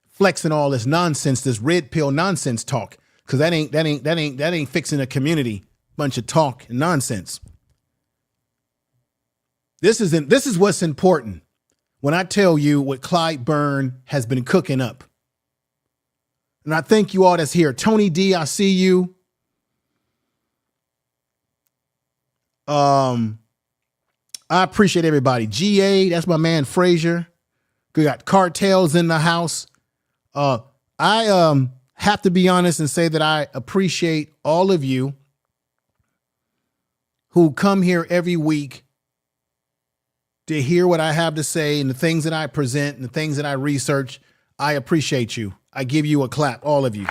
flexing all this nonsense, this red pill nonsense talk, because that ain't fixing a community. Bunch of talk and nonsense. This is what's important when I tell you what Clyburn has been cooking up. And I thank you all that's here. Tony D, I see you. I appreciate everybody. GA, that's my man Frazier. We got Cartels in the house. I have to be honest and say that I appreciate all of you who come here every week to hear what I have to say and the things that I present and the things that I research. I appreciate you. I give you a clap, all of you.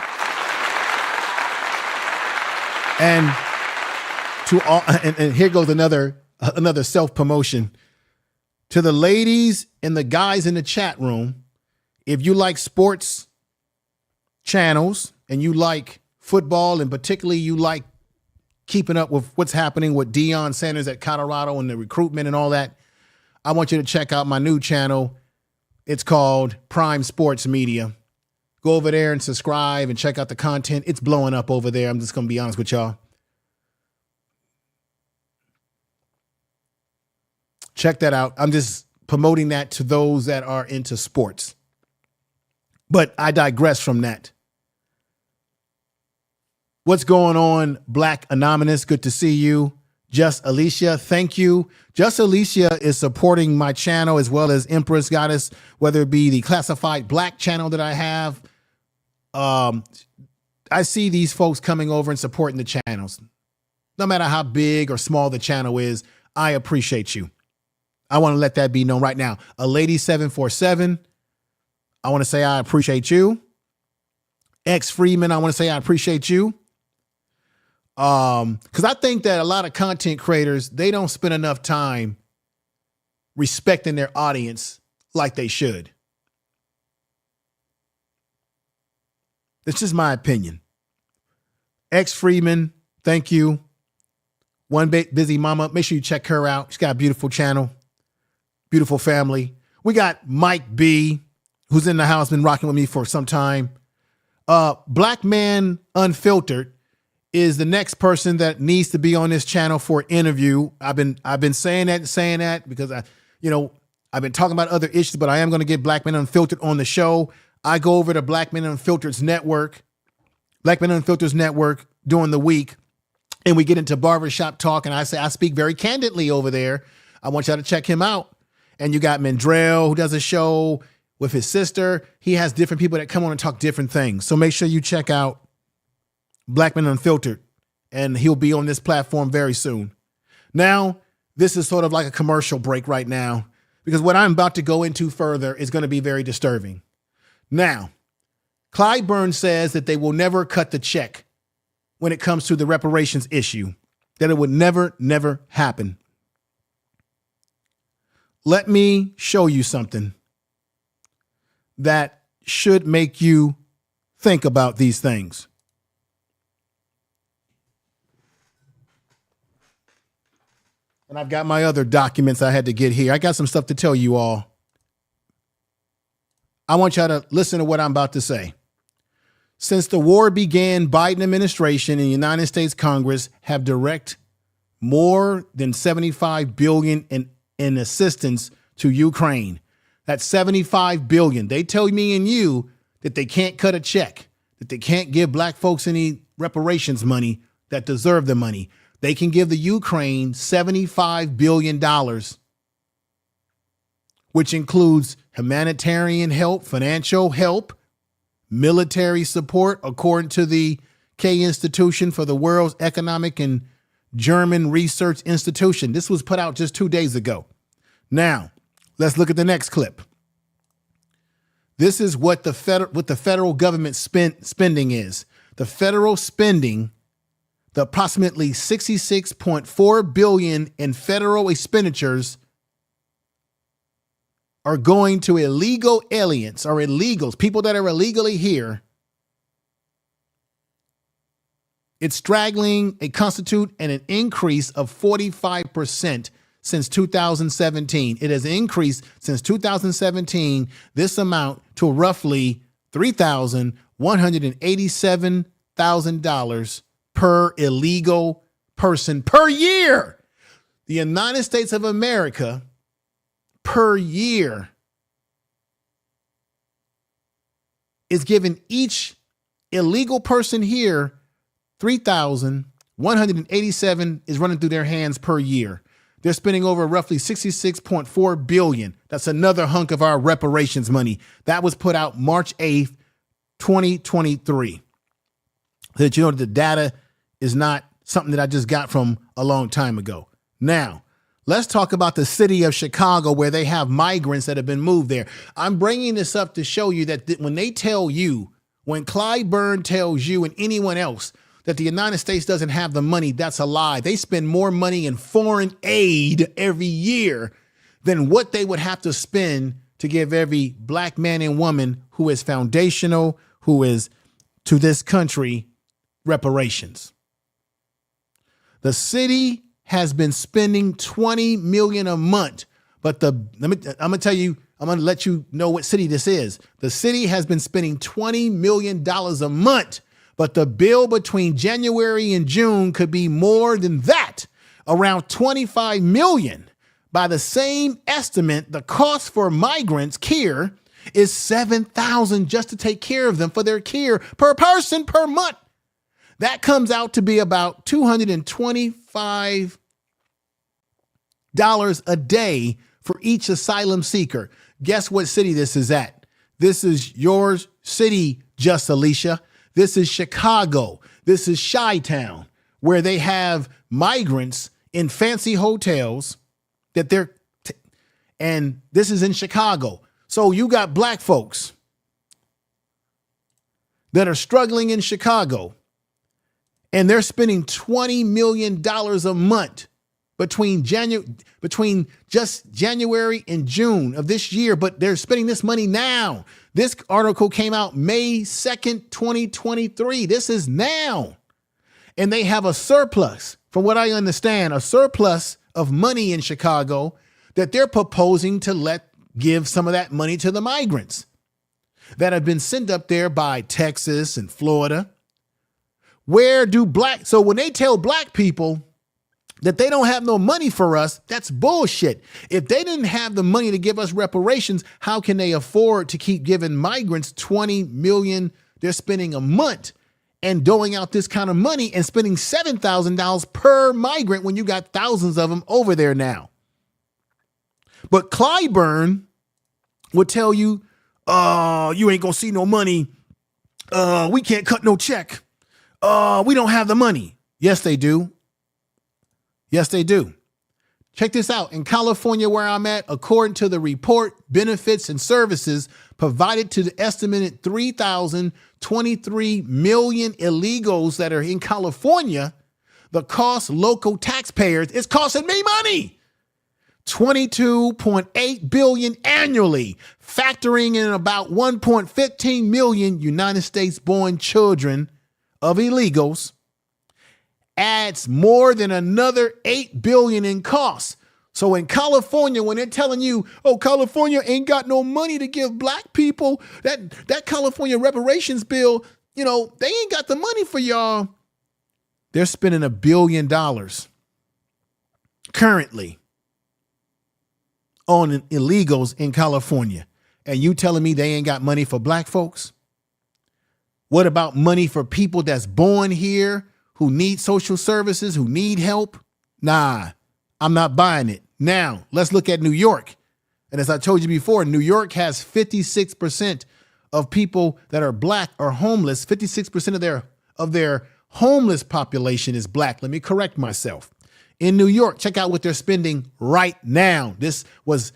And to all, and here goes another self-promotion. To the ladies and the guys in the chat room, if you like sports channels and you like football, and particularly you like keeping up with what's happening with Deion Sanders at Colorado and the recruitment and all that, I want you to check out my new channel. It's called Prime Sports Media. Go over there and subscribe and check out the content. It's blowing up over there. I'm just going to be honest with y'all. Check that out. I'm just promoting that to those that are into sports. But I digress from that. What's going on, Black Anonymous? Good to see you. Just Alicia, thank you. Just Alicia is supporting my channel as well as Empress Goddess, whether it be the Classified Black channel that I have. I see these folks coming over and supporting the channels. No matter how big or small the channel is, I appreciate you. I want to let that be known right now. A Lady 747, I want to say I appreciate you. X Freeman, I want to say I appreciate you. Because I think that a lot of content creators, they don't spend enough time respecting their audience like they should. It's just my opinion. X Freeman, thank you. One Busy Mama, make sure you check her out. She's got a beautiful channel, beautiful family. We got Mike B, who's in the house, been rocking with me for some time. Black Man Unfiltered is the next person that needs to be on this channel for an interview. I've been saying that because I've been talking about other issues, but I am going to get Black Men Unfiltered on the show. I go over to Black Men Unfiltered's network, Black Men Unfiltered's network during the week, and we get into barbershop talk, and I speak very candidly over there. I want y'all to check him out. And you got Mandrell, who does a show with his sister. He has different people that come on and talk different things. So make sure you check out Black Men Unfiltered, and he'll be on this platform very soon. Now, this is sort of like a commercial break right now, because what I'm about to go into further is going to be very disturbing. Now, Clyburn says that they will never cut the check when it comes to the reparations issue, that it would never happen. Let me show you something that should make you think about these things. And I've got my other documents I had to get here. I got some stuff to tell you all. I want y'all to listen to what I'm about to say. Since the war began, Biden administration and the United States Congress have direct more than $75 billion in assistance to Ukraine. That's $75 billion. They tell me and you that they can't cut a check, that they can't give black folks any reparations money that deserve the money. They can give the Ukraine $75 billion, which includes humanitarian help, financial help, military support, according to the K Institution for the World's Economic and German Research Institution. This was put out just 2 days ago. Now, let's look at the next clip. This is what the federal government spending is. The federal spending, the approximately $66.4 billion in federal expenditures are going to illegal aliens or illegals, people that are illegally here. It's straggling, it constitutes an increase of 45% since 2017. It has increased since 2017, this amount to roughly $3,187,000 per illegal person per year. The United States of America per year is giving each illegal person here $3,187 is running through their hands per year. They're spending over roughly $66.4 billion. That's another hunk of our reparations money. That was put out March 8th, 2023. So that you know that the data is not something that I just got from a long time ago. Now, let's talk about the city of Chicago, where they have migrants that have been moved there. I'm bringing this up to show you that when they tell you, when Clyburn tells you and anyone else that the United States doesn't have the money, that's a lie. They spend more money in foreign aid every year than what they would have to spend to give every black man and woman who is foundational, who is to this country, reparations. The city has been spending $20 million a month, but I'm gonna tell you I'm going to let you know what city this is. The city has been spending $20 million a month, but the bill between January and June could be more than that, around $25 million. By the same estimate, the cost for migrants care is $7,000 just to take care of them for their care per person per month. That comes out to be about $225 a day for each asylum seeker. Guess what city this is at? This is your city, Just Alicia. This is Chicago. This is Chi-Town, where they have migrants in fancy hotels that and this is in Chicago. So you got black folks that are struggling in Chicago, and they're spending $20 million a month between just January and June of this year, but they're spending this money now. This article came out May 2nd, 2023. This is now. And they have a surplus, from what I understand, a surplus of money in Chicago that they're proposing to give some of that money to the migrants that have been sent up there by Texas and Florida. So when they tell black people that they don't have no money for us, that's bullshit. If they didn't have the money to give us reparations, how can they afford to keep giving migrants $20 million they're spending a month and doling out this kind of money and spending $7,000 per migrant when you got thousands of them over there now? But Clyburn would tell you, you ain't gonna see no money. We can't cut no check. We don't have the money. Yes, they do. Yes, they do. Check this out. In California, where I'm at, according to the report, benefits and services provided to the estimated 3,023 million illegals that are in California, the cost local taxpayers is costing me money. $22.8 billion annually, factoring in about 1.15 million United States born children of illegals, adds more than another $8 billion in costs. So in California, when they're telling you, oh, California ain't got no money to give black people, that California reparations bill, they ain't got the money for y'all. They're spending $1 billion currently on illegals in California. And you telling me they ain't got money for black folks? What about money for people that's born here, who need social services, who need help? Nah, I'm not buying it. Now, let's look at New York. And as I told you before, New York has 56% of people that are black are homeless. 56% of their homeless population is black. Let me correct myself. In New York, check out what they're spending right now. This is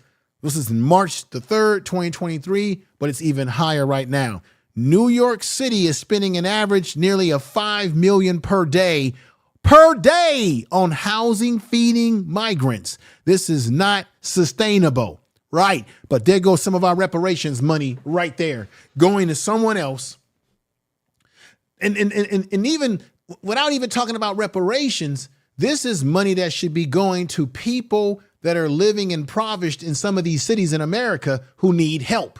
March the 3rd, 2023, but it's even higher right now. New York City is spending an average nearly $5 million per day on housing, feeding migrants. This is not sustainable, right? But there goes some of our reparations money right there going to someone else. And even without even talking about reparations, this is money that should be going to people that are living impoverished in some of these cities in America who need help.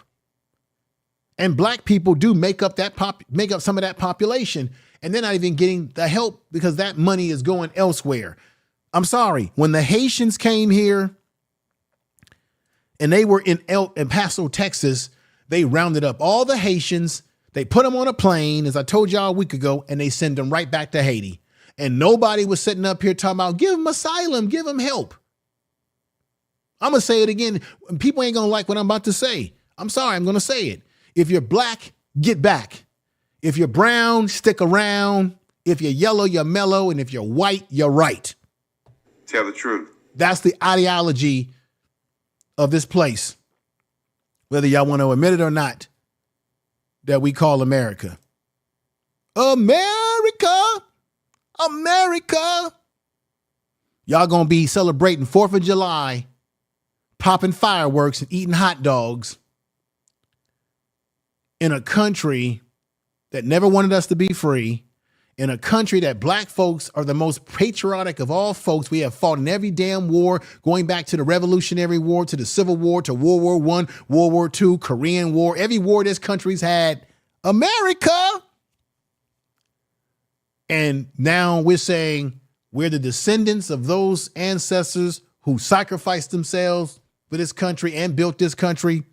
And black people do make up some of that population, and they're not even getting the help because that money is going elsewhere. I'm sorry. When the Haitians came here and they were in El Paso, Texas, they rounded up all the Haitians. They put them on a plane, as I told y'all a week ago, and they send them right back to Haiti. And nobody was sitting up here talking about, give them asylum, give them help. I'm going to say it again. People ain't going to like what I'm about to say. I'm sorry. I'm going to say it. If you're black, get back. If you're brown, stick around. If you're yellow, you're mellow. And if you're white, you're right. Tell the truth. That's the ideology of this place, whether y'all want to admit it or not, that we call America. America. America. Y'all going to be celebrating 4th of July, popping fireworks and eating hot dogs in a country that never wanted us to be free, in a country that black folks are the most patriotic of all folks. We have fought in every damn war, going back to the Revolutionary War, to the Civil War, to World War I, World War II, Korean War, every war this country's had. America. And now we're saying we're the descendants of those ancestors who sacrificed themselves for this country and built this country.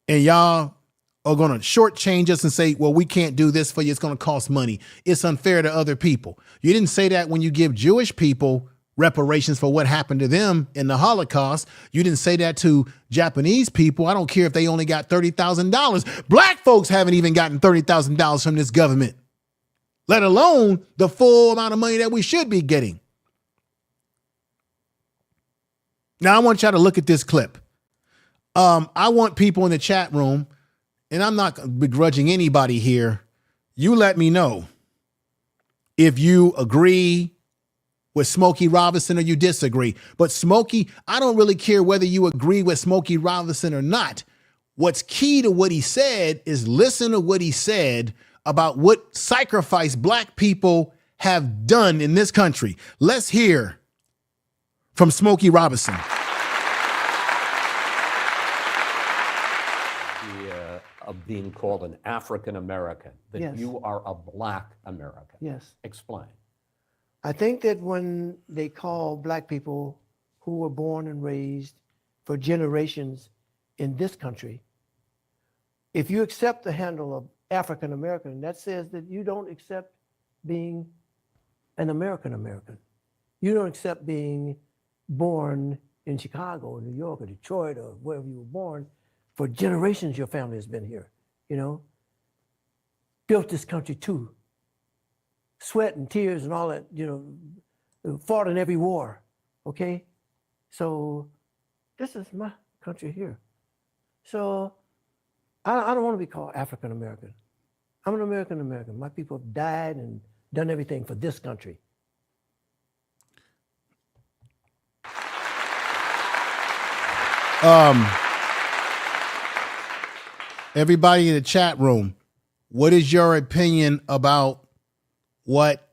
And y'all are going to shortchange us and say, well, we can't do this for you. It's going to cost money. It's unfair to other people. You didn't say that when you give Jewish people reparations for what happened to them in the Holocaust. You didn't say that to Japanese people. I don't care if they only got $30,000. Black folks haven't even gotten $30,000 from this government, let alone the full amount of money that we should be getting. Now, I want y'all to look at this clip. I want people in the chat room, and I'm not begrudging anybody here. You let me know if you agree with Smokey Robinson or you disagree. But Smokey, I don't really care whether you agree with Smokey Robinson or not. What's key to what he said is listen to what he said about what sacrifice black people have done in this country. Let's hear from Smokey Robinson. Of being called an African American, that Yes. you are a black American. Yes. Explain. I think that when they call black people who were born and raised for generations in this country, if you accept the handle of African American, that says that you don't accept being an American American. You don't accept being born in Chicago or New York or Detroit or wherever you were born. For generations, your family has been here, you know, built this country too. Sweat and tears and all that, you know, fought in every war, okay? So this is my country here. So I don't want to be called African American. I'm an American American. My people have died and done everything for this country. Everybody in the chat room, what is your opinion about what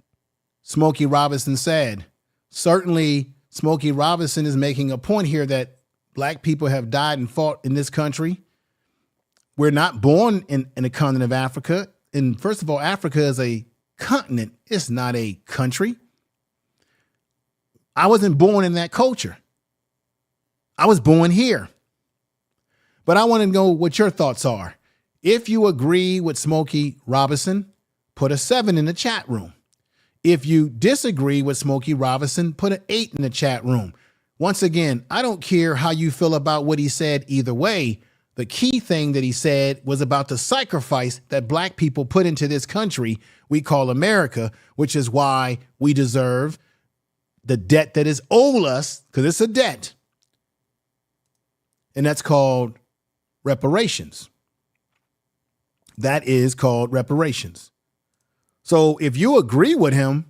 Smokey Robinson said? Certainly, Smokey Robinson is making a point here that black people have died and fought in this country. We're not born in the continent of Africa. And first of all, Africa is a continent. It's not a country. I wasn't born in that culture. I was born here. But I want to know what your thoughts are. If you agree with Smokey Robinson, put a 7 in the chat room. If you disagree with Smokey Robinson, put an 8 in the chat room. Once again, I don't care how you feel about what he said either way. The key thing that he said was about the sacrifice that black people put into this country we call America, which is why we deserve the debt that is owed us, because it's a debt. And that's called reparations. That is called reparations. So if you agree with him,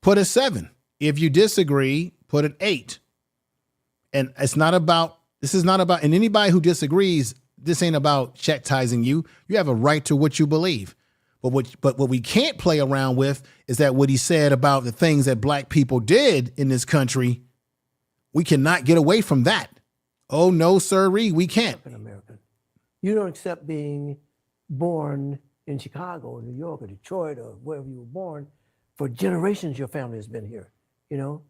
put a 7. If you disagree, put an 8. And this is not about, and anybody who disagrees, this ain't about chastising you. You have a right to what you believe. But what we can't play around with is that what he said about the things that black people did in this country, we cannot get away from that. Oh, no, sirree, we can't. American. You don't accept being born in Chicago or New York or Detroit or wherever you were born. For generations, your family has been here, you know,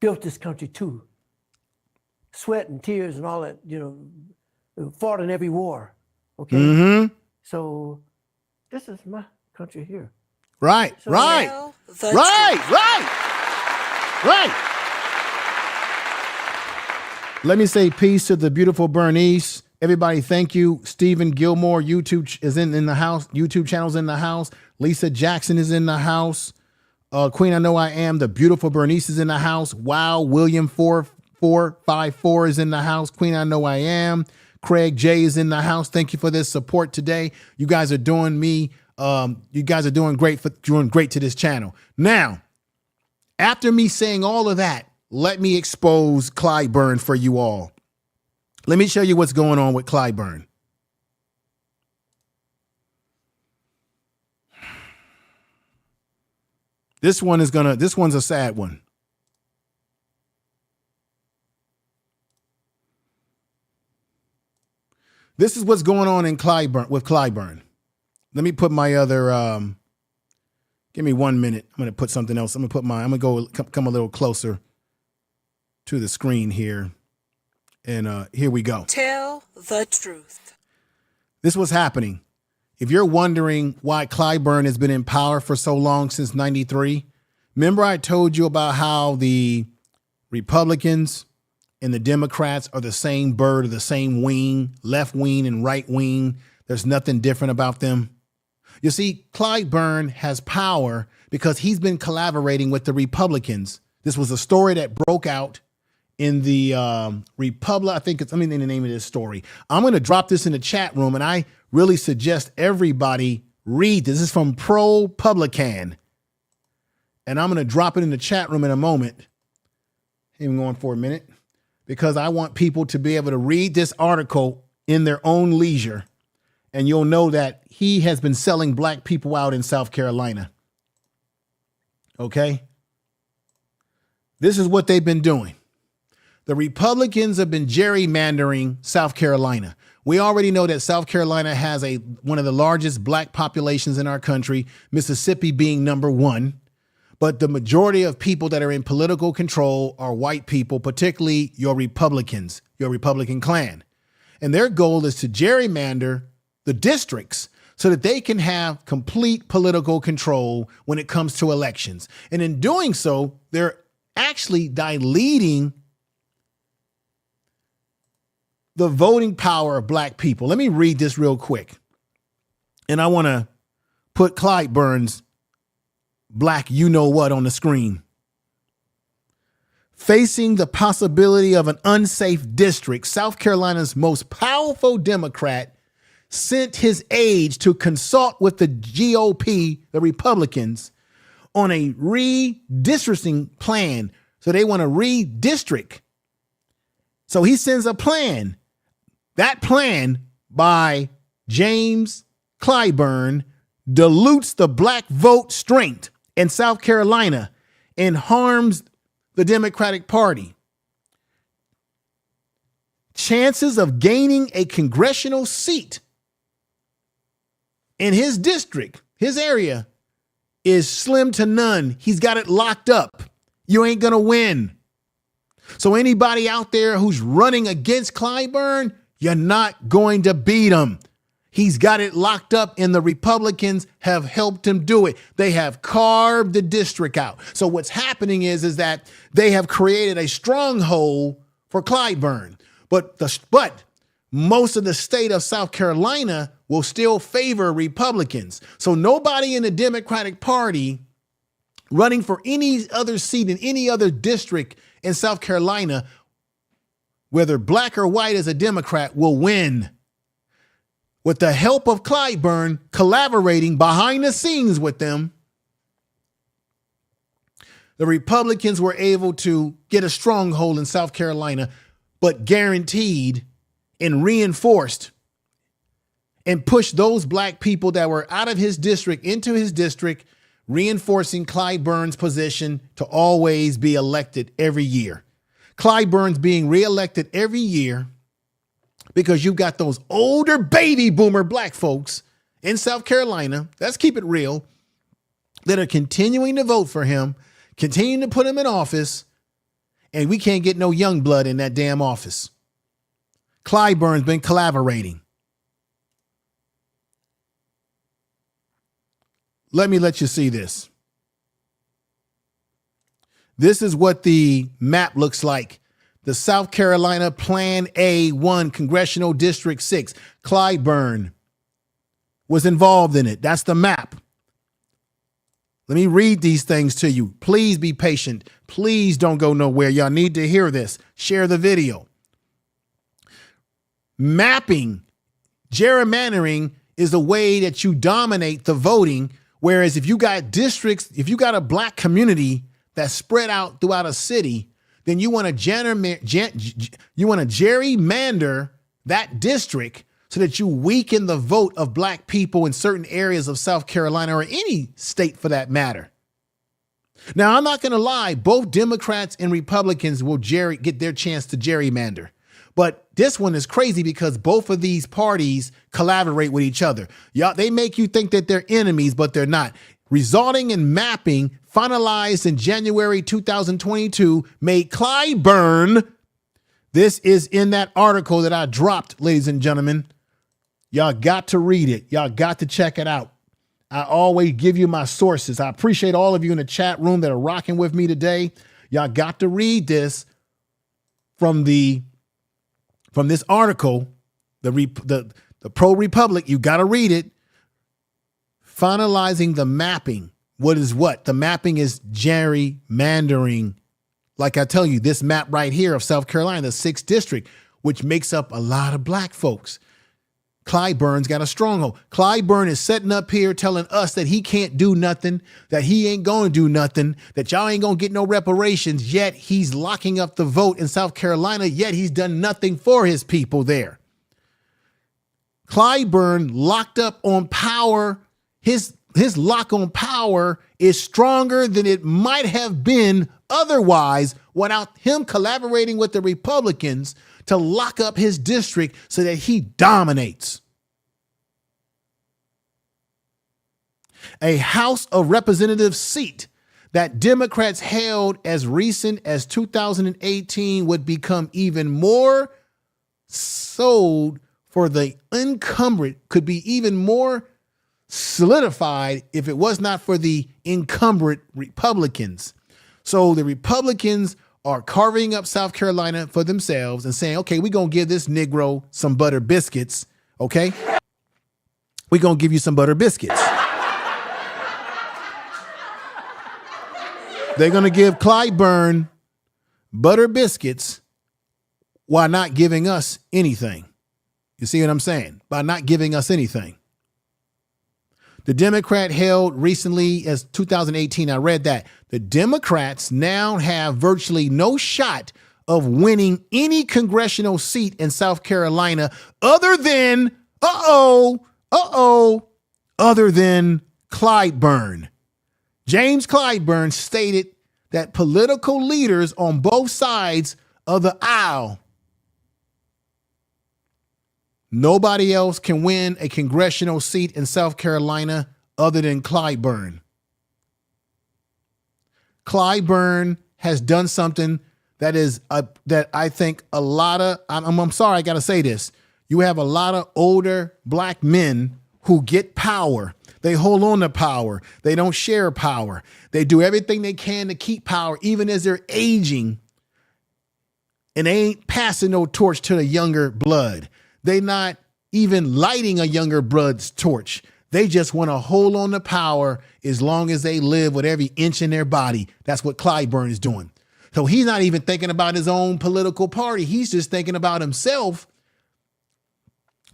built this country too. Sweat and tears and all that, you know, fought in every war, okay? Mm-hmm. So this is my country here. Right, So right, right. Let me say peace to the beautiful Bernice. Everybody, thank you. Stephen Gilmore, YouTube is in the house. YouTube channel's in the house. Lisa Jackson is in the house. Queen I Know I Am. The beautiful Bernice is in the house. Wow. William 4454 is in the house. Queen I Know I Am. Craig J is in the house. Thank you for this support today. You guys are doing great to this channel. Now, after me saying all of that, let me expose Clyburn for you all. Let me show you what's going on with Clyburn. This one's a sad one. This is what's going on in Clyburn. Let me put my other, give me 1 minute. I'm going to put something else. I'm going to come a little closer to the screen here. And here we go. Tell the truth. This was happening. If you're wondering why Clyburn has been in power for so long, since 93, remember I told you about how the Republicans and the Democrats are the same bird or the same wing, left wing and right wing. There's nothing different about them. You see, Clyburn has power because he's been collaborating with the Republicans. This was a story that broke out in the Republic. I think in the name of this story. I'm going to drop this in the chat room, and I really suggest everybody read this. This is from ProPublican, and I'm going to drop it in the chat room in a moment. Even going for a minute, because I want people to be able to read this article in their own leisure, and you'll know that he has been selling black people out in South Carolina. Okay? This is what they've been doing. The Republicans have been gerrymandering South Carolina. We already know that South Carolina has one of the largest black populations in our country, Mississippi being number one. But the majority of people that are in political control are white people, particularly your Republicans, your Republican clan. And their goal is to gerrymander the districts so that they can have complete political control when it comes to elections. And in doing so, they're actually diluting the voting power of black people. Let me read this real quick. And I want to put Clyburn's black you-know-what on the screen. Facing the possibility of an unsafe district, South Carolina's most powerful Democrat sent his aides to consult with the GOP, the Republicans, on a redistricting plan. So they want to redistrict. So he sends a plan. That plan by James Clyburn dilutes the black vote strength in South Carolina and harms the Democratic Party. Chances of gaining a congressional seat in his district, his area, is slim to none. He's got it locked up. You ain't going to win. So anybody out there who's running against Clyburn, you're not going to beat him. He's got it locked up, and the Republicans have helped him do it. They have carved the district out. So what's happening is that they have created a stronghold for Clyburn. But most of the state of South Carolina will still favor Republicans. So nobody in the Democratic Party running for any other seat in any other district in South Carolina, whether black or white as a Democrat, will win. With the help of Clyburn collaborating behind the scenes with them, the Republicans were able to get a stronghold in South Carolina, but guaranteed and reinforced and pushed those black people that were out of his district into his district, reinforcing Clyburn's position to always be elected every year. Clyburn's being reelected every year because you've got those older baby boomer black folks in South Carolina, let's keep it real, that are continuing to vote for him, continuing to put him in office, and we can't get no young blood in that damn office. Clyburn's been collaborating. Let me let you see this. This is what the map looks like. The South Carolina Plan A1, Congressional District 6. Clyburn was involved in it. That's the map. Let me read these things to you. Please be patient. Please don't go nowhere. Y'all need to hear this. Share the video. Mapping, gerrymandering is a way that you dominate the voting. Whereas if you got districts, if you got a black community that's spread out throughout a city, then you want to gerrymander that district so that you weaken the vote of black people in certain areas of South Carolina or any state for that matter. Now, I'm not going to lie. Both Democrats and Republicans will get their chance to gerrymander. But this one is crazy because both of these parties collaborate with each other. They make you think that they're enemies, but they're not. Resulting in mapping finalized in January 2022 made Clyburn. This is in that article that I dropped, ladies and gentlemen. Y'all got to read it. Y'all got to check it out. I always give you my sources. I appreciate all of you in the chat room that are rocking with me today. Y'all got to read this from this article, the Pro Republic. You got to read it. Finalizing the mapping. What is what? The mapping is gerrymandering. Like I tell you, this map right here of South Carolina, the 6th district, which makes up a lot of black folks. Clyburn's got a stronghold. Clyburn is setting up here telling us that he can't do nothing, that he ain't going to do nothing, that y'all ain't going to get no reparations, yet he's locking up the vote in South Carolina, yet he's done nothing for his people there. Clyburn locked up on power. His lock on power is stronger than it might have been otherwise without him collaborating with the Republicans to lock up his district so that he dominates. A House of Representatives seat that Democrats held as recent as 2018 would become even more sold for the encumbered, could be even more solidified if it was not for the encumbered Republicans. So the Republicans are carving up South Carolina for themselves and saying, okay, we're going to give this Negro some butter biscuits. Okay. We're going to give you some butter biscuits. They're going to give Clyburn butter biscuits while not giving us anything. You see what I'm saying? By not giving us anything. The Democrat held recently as 2018. I read that. The Democrats now have virtually no shot of winning any congressional seat in South Carolina other than, other than Clyburn. James Clyburn stated that political leaders on both sides of the aisle, nobody else can win a congressional seat in South Carolina other than Clyburn. Clyburn has done something that is that I think a lot of, I'm sorry, I got to say this. You have a lot of older black men who get power. They hold on to power. They don't share power. They do everything they can to keep power, even as they're aging. And they ain't passing no torch to the younger blood. They not even lighting a younger blood's torch. They just want to hold on to power as long as they live with every inch in their body. That's what Clyburn is doing. So he's not even thinking about his own political party. He's just thinking about himself.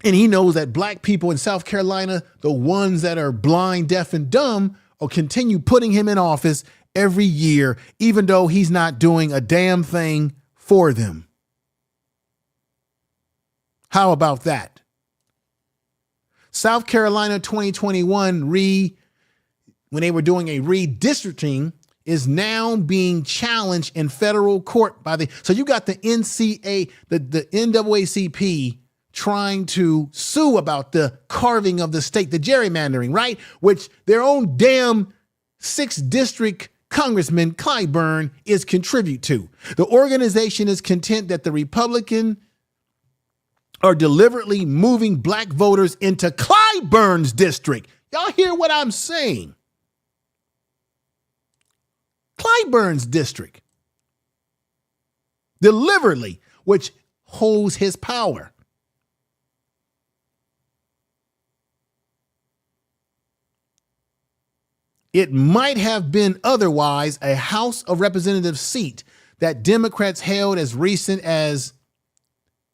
And he knows that black people in South Carolina, the ones that are blind, deaf, and dumb, will continue putting him in office every year, even though he's not doing a damn thing for them. How about that? South Carolina 2021 when they were doing a redistricting, is now being challenged in federal court so you got the NAACP trying to sue about the carving of the state, the gerrymandering, right? Which their own damn 6th district Congressman Clyburn is contribute to. The organization is content that the Republican are deliberately moving black voters into Clyburn's district. Y'all hear what I'm saying? Clyburn's district. Deliberately, which holds his power. It might have been otherwise a House of Representatives seat that Democrats held as recent as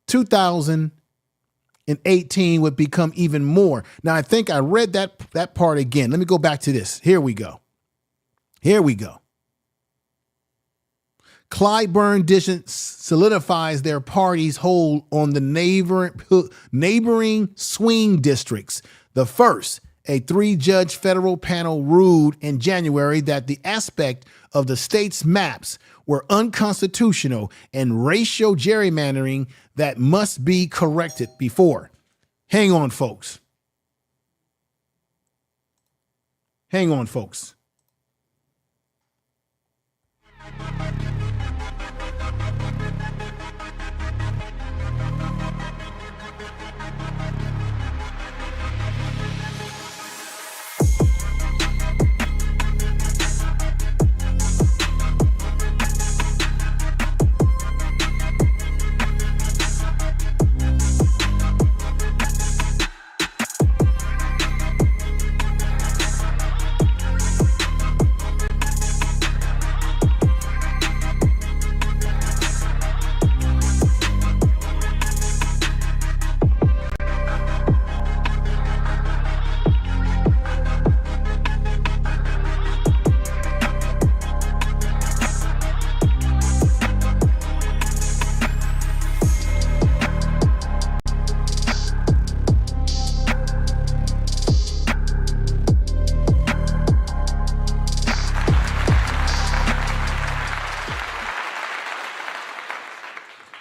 2018 would become even more. Now, I think I read that part again. Let me go back to this. Here we go. Clyburn district solidifies their party's hold on the neighboring swing districts. The first, a 3-judge federal panel ruled in January that the aspect of the state's maps were unconstitutional and racial gerrymandering that must be corrected before. Hang on, folks. Hang on, folks.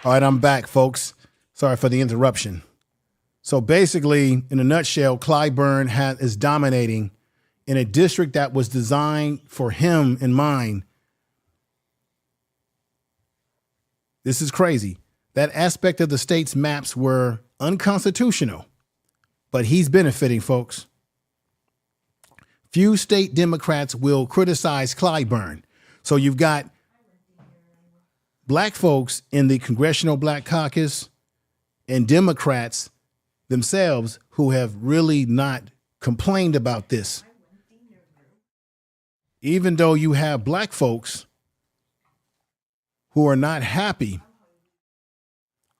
All right, I'm back, folks. Sorry for the interruption. So basically, in a nutshell, Clyburn is dominating in a district that was designed for him in mind. This is crazy. That aspect of the state's maps were unconstitutional, but he's benefiting, folks. Few state Democrats will criticize Clyburn. So you've got black folks in the Congressional Black Caucus and Democrats themselves who have really not complained about this. Even though you have black folks who are not happy,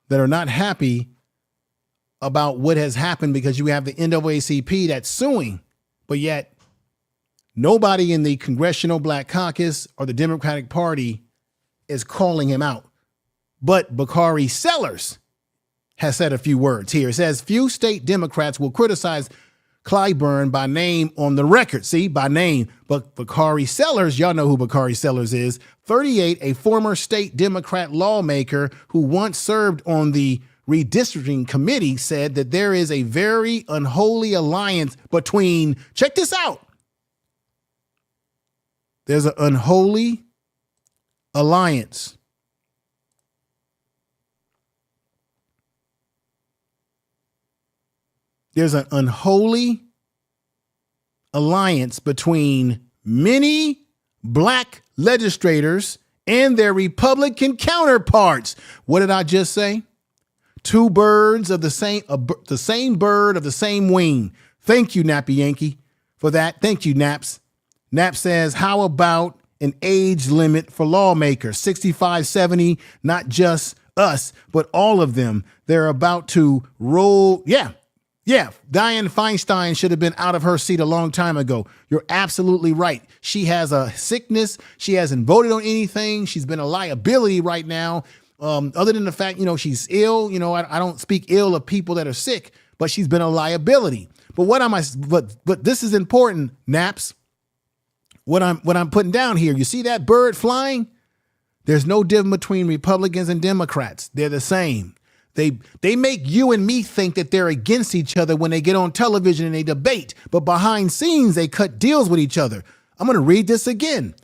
that are not happy about what has happened, because you have the NAACP that's suing, but yet nobody in the Congressional Black Caucus or the Democratic Party is calling him out. But Bakari Sellers has said a few words here. It says few state Democrats will criticize Clyburn by name on the record. See, by name. But Bakari Sellers, y'all know who Bakari Sellers is, 38, a former state Democrat lawmaker who once served on the redistricting committee, said that there is a very unholy alliance between, check this out, there's an unholy alliance there's an unholy alliance between many black legislators and their Republican counterparts. What did I just say? Two birds of the same bird of the same wing. Thank you, Nappy Yankee, for that. Thank you, Naps. Naps says, how about an age limit for lawmakers, 65, 70, not just us, but all of them. They're about to roll. Yeah. Dianne Feinstein should have been out of her seat a long time ago. You're absolutely right. She has a sickness. She hasn't voted on anything. She's been a liability right now. Other than the fact, she's ill. I don't speak ill of people that are sick, but she's been a liability. But this is important, Naps. What I'm putting down here, you see that bird flying? There's no difference between Republicans and Democrats. They're the same. They make you and me think that they're against each other when they get on television and they debate, but behind scenes, they cut deals with each other. I'm going to read this again.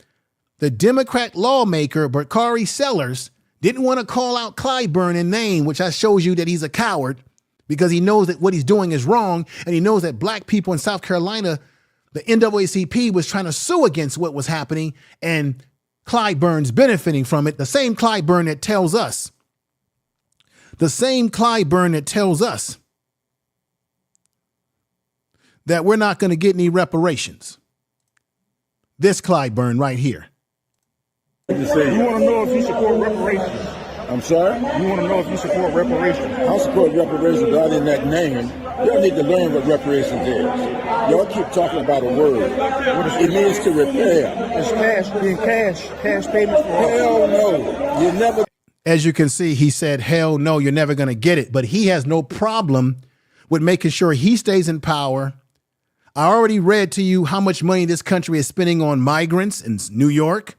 The Democrat lawmaker, Bakari Sellers, didn't want to call out Clyburn in name, which shows you that he's a coward because he knows that what he's doing is wrong. And he knows that black people in South Carolina, the NAACP was trying to sue against what was happening, and Clyburn's benefiting from it. The same Clyburn that tells us that we're not going to get any reparations. This Clyburn right here. You want to know if you support reparations? I'm sorry? You want to know if you support reparations? I support reparations, but other than that name, y'all need to learn what reparations is. Y'all keep talking about a word. It means to repair. It's cash payments. Hell no. You never. As you can see, he said, hell no, you're never going to get it. But he has no problem with making sure he stays in power, I already read to you how much money this country is spending on migrants in New York,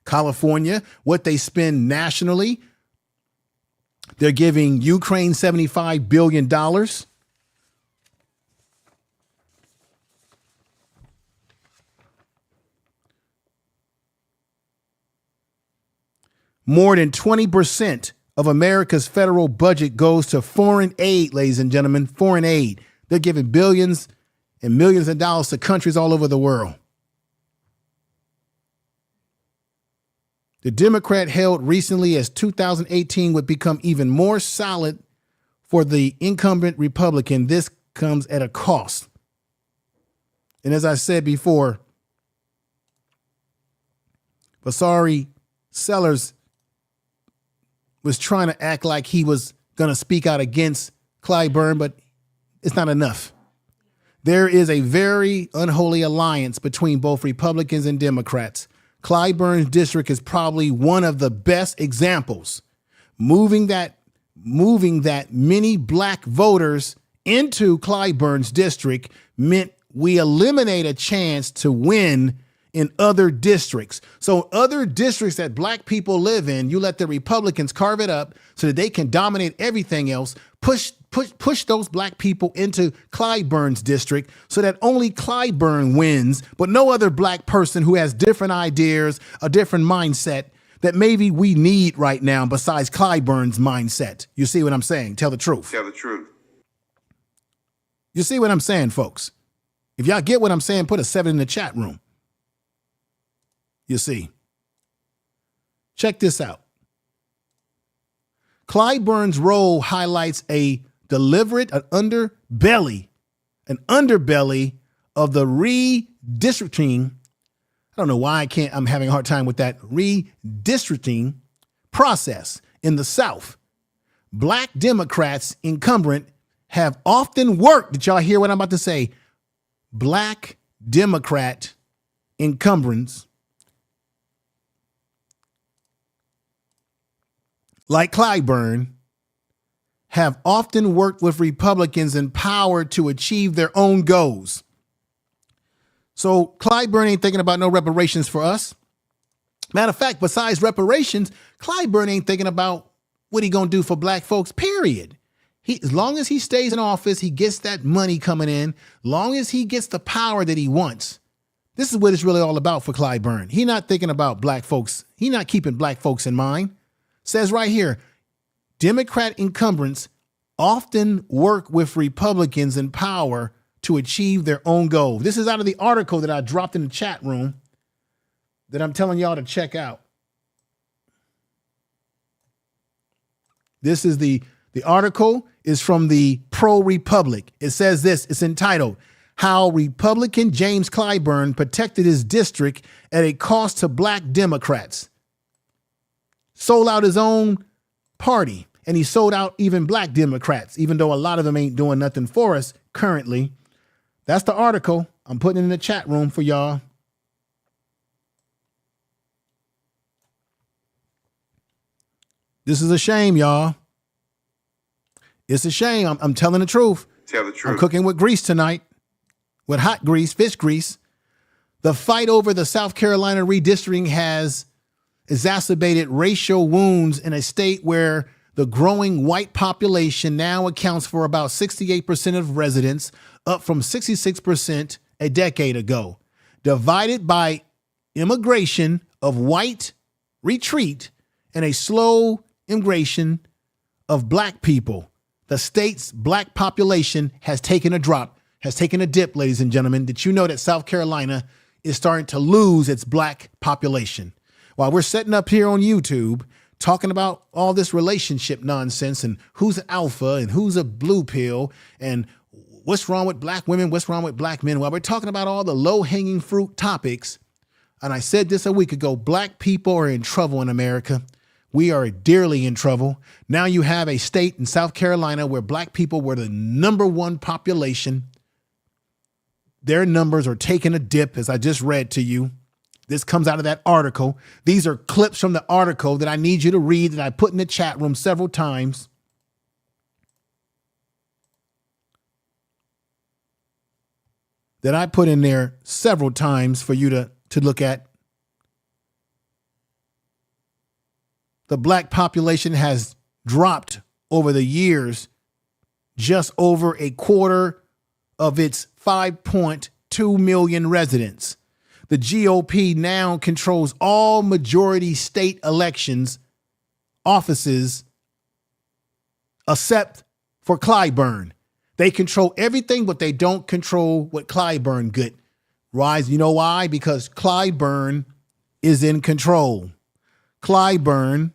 California, what they spend nationally. They're giving Ukraine $75 billion. More than 20% of America's federal budget goes to foreign aid, ladies and gentlemen, foreign aid. They're giving billions and millions of dollars to countries all over the world. The Democrat held recently as 2018 would become even more solid for the incumbent Republican. This comes at a cost. And as I said before, Vasari Sellers was trying to act like he was going to speak out against Clyburn, but it's not enough. There is a very unholy alliance between both Republicans and Democrats. Clyburn's district is probably one of the best examples. Moving that many black voters into Clyburn's district meant we eliminate a chance to win in other districts. So other districts that black people live in, you let the Republicans carve it up so that they can dominate everything else, push those black people into Clyburn's district so that only Clyburn wins, but no other black person who has different ideas, a different mindset that maybe we need right now besides Clyburn's mindset. You see what I'm saying? Tell the truth. Tell the truth. You see what I'm saying, folks? If y'all get what I'm saying, put a 7 in the chat room. You see. Check this out. Clyburn's role highlights an underbelly of the redistricting. I don't know why I'm having a hard time with that redistricting process in the South. Black Democrats incumbent have often worked. Did y'all hear what I'm about to say? Black Democrat incumbents like Clyburn have often worked with Republicans in power to achieve their own goals. So Clyburn ain't thinking about no reparations for us. Matter of fact, besides reparations, Clyburn ain't thinking about what he gonna do for black folks, period. As long as he stays in office, he gets that money coming in, long as he gets the power that he wants. This is what it's really all about for Clyburn. He not thinking about black folks. He not keeping black folks in mind. Says right here, Democrat incumbents often work with Republicans in power to achieve their own goal. This is out of the article that I dropped in the chat room that I'm telling y'all to check out. This is the article is from the Pro Republic. It says this, it's entitled, How Republican James Clyburn Protected His District at a Cost to Black Democrats. Sold out his own party, and he sold out even black Democrats, even though a lot of them ain't doing nothing for us currently. That's the article. I'm putting it in the chat room for y'all. This is a shame, y'all. It's a shame. I'm telling the truth. Tell the truth. I'm cooking with grease tonight, with hot grease, fish grease. The fight over the South Carolina redistricting has exacerbated racial wounds in a state where the growing white population now accounts for about 68% of residents, up from 66% a decade ago. Divided by immigration of white retreat and a slow immigration of black people, the state's black population has taken a dip, ladies and gentlemen. Did you know that South Carolina is starting to lose its black population? While we're sitting up here on YouTube talking about all this relationship nonsense and who's an alpha and who's a blue pill and what's wrong with black women, what's wrong with black men, while we're talking about all the low-hanging fruit topics, and I said this a week ago, black people are in trouble in America. We are dearly in trouble. Now you have a state in South Carolina where black people were the #1 population. Their numbers are taking a dip, as I just read to you. This comes out of that article. These are clips from the article that I need you to read that I put in the chat room several times. that I put in there several times for you to look at. The black population has dropped over the years just over a quarter of its 5.2 million residents. The GOP now controls all majority state elections offices except for Clyburn. They control everything, but they don't control what Clyburn get. Rise, you know why? Because Clyburn is in control. Clyburn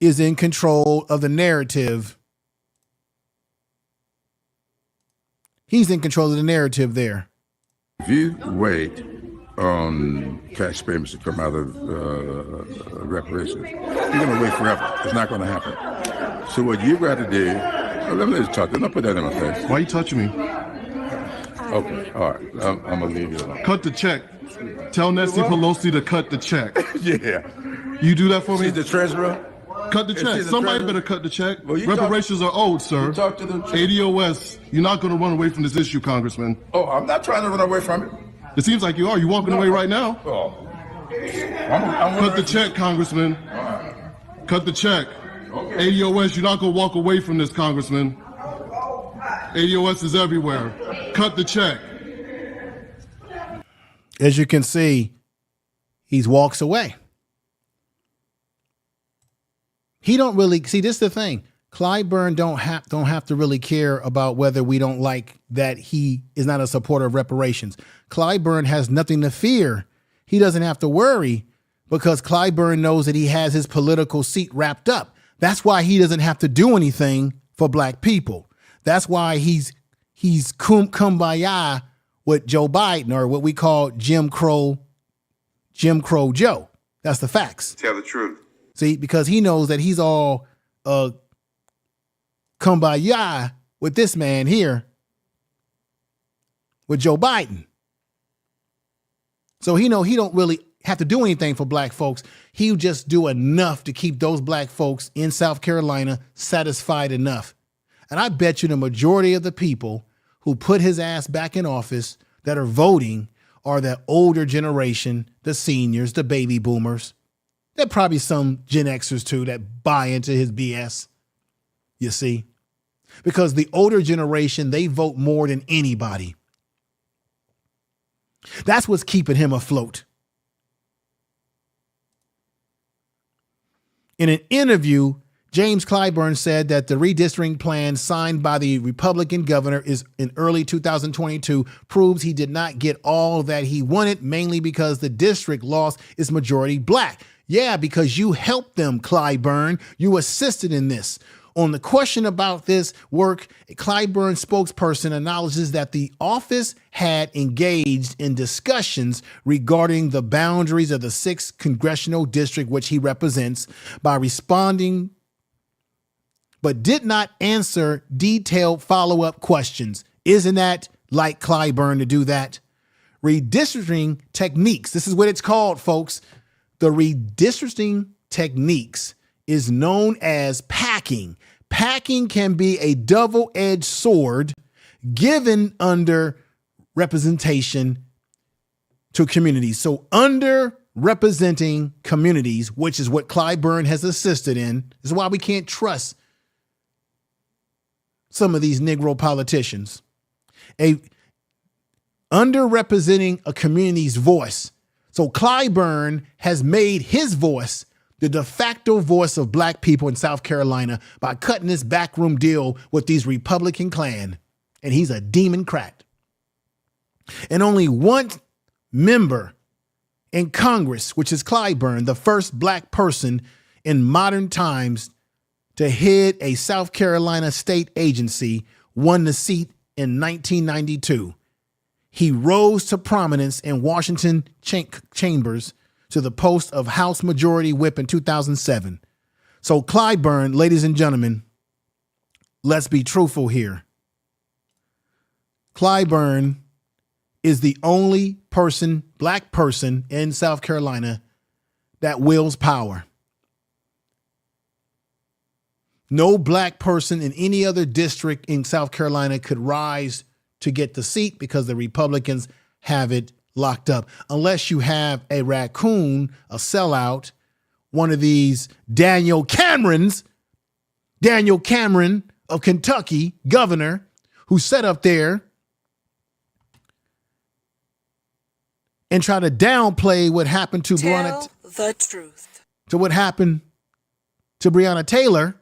is in control of the narrative. He's in control of the narrative there. If you wait on cash payments to come out of reparations, you're going to wait forever. It's not going to happen. So what you got to do, let me just talk. Don't put that in my face. Why are you touching me? Okay, all right. I'm going to leave you alone. Cut the check. Tell Nancy Pelosi to cut the check. Yeah. You do that for me? She's the treasurer. Cut the check. Somebody better cut the check. Well, reparations are owed, sir. Talk to them. ADOS, you're not going to run away from this issue, Congressman. Oh, I'm not trying to run away from it. It seems like you are. You're walking away right now. Oh. Cut the check, Congressman. Cut the check. Okay. ADOS, you're not going to walk away from this, Congressman. ADOS is everywhere. Cut the check. As you can see, he walks away. He don't really see, this is the thing. Clyburn don't have to really care about whether we don't like that he is not a supporter of reparations. Clyburn has nothing to fear. He doesn't have to worry because Clyburn knows that he has his political seat wrapped up. That's why he doesn't have to do anything for black people. That's why he's kumbaya with Joe Biden, or what we call Jim Crow Joe. That's the facts. Tell the truth. See, because he knows that he's all kumbaya with this man here, with Joe Biden. So he don't really have to do anything for black folks. He'll just do enough to keep those black folks in South Carolina satisfied enough. And I bet you the majority of the people who put his ass back in office that are voting are the older generation, the seniors, the baby boomers. There are probably some Gen Xers too that buy into his BS, you see, because the older generation, they vote more than anybody. That's what's keeping him afloat. In an interview, James Clyburn said that the redistricting plan signed by the Republican governor in early 2022 proves he did not get all that he wanted, mainly because the district lost its majority black. Yeah, because you helped them, Clyburn. You assisted in this. On the question about this work, a Clyburn spokesperson acknowledges that the office had engaged in discussions regarding the boundaries of the 6th congressional district, which he represents, by responding, but did not answer detailed follow-up questions. Isn't that like Clyburn to do that? Redistricting techniques. This is what it's called, folks. The redistricting techniques is known as packing. Packing can be a double-edged sword given under representation to communities. So under-representing communities, which is what Clyburn has assisted in, is why we can't trust some of these Negro politicians. Underrepresenting a community's voice. So Clyburn has made his voice the de facto voice of black people in South Carolina by cutting this backroom deal with these Republican clan. And he's a Democrat. And only one member in Congress, which is Clyburn, the first black person in modern times to head a South Carolina state agency, won the seat in 1992. He rose to prominence in Washington chambers to the post of House Majority Whip in 2007. So Clyburn, ladies and gentlemen, let's be truthful here. Clyburn is the only person, black person in South Carolina that wields power. No black person in any other district in South Carolina could rise to get the seat because the Republicans have it locked up. Unless you have a raccoon, a sellout, one of these Daniel Cameron of Kentucky, governor, who sat up there and try to downplay what happened to Tell the truth. To what happened to Breonna Taylor.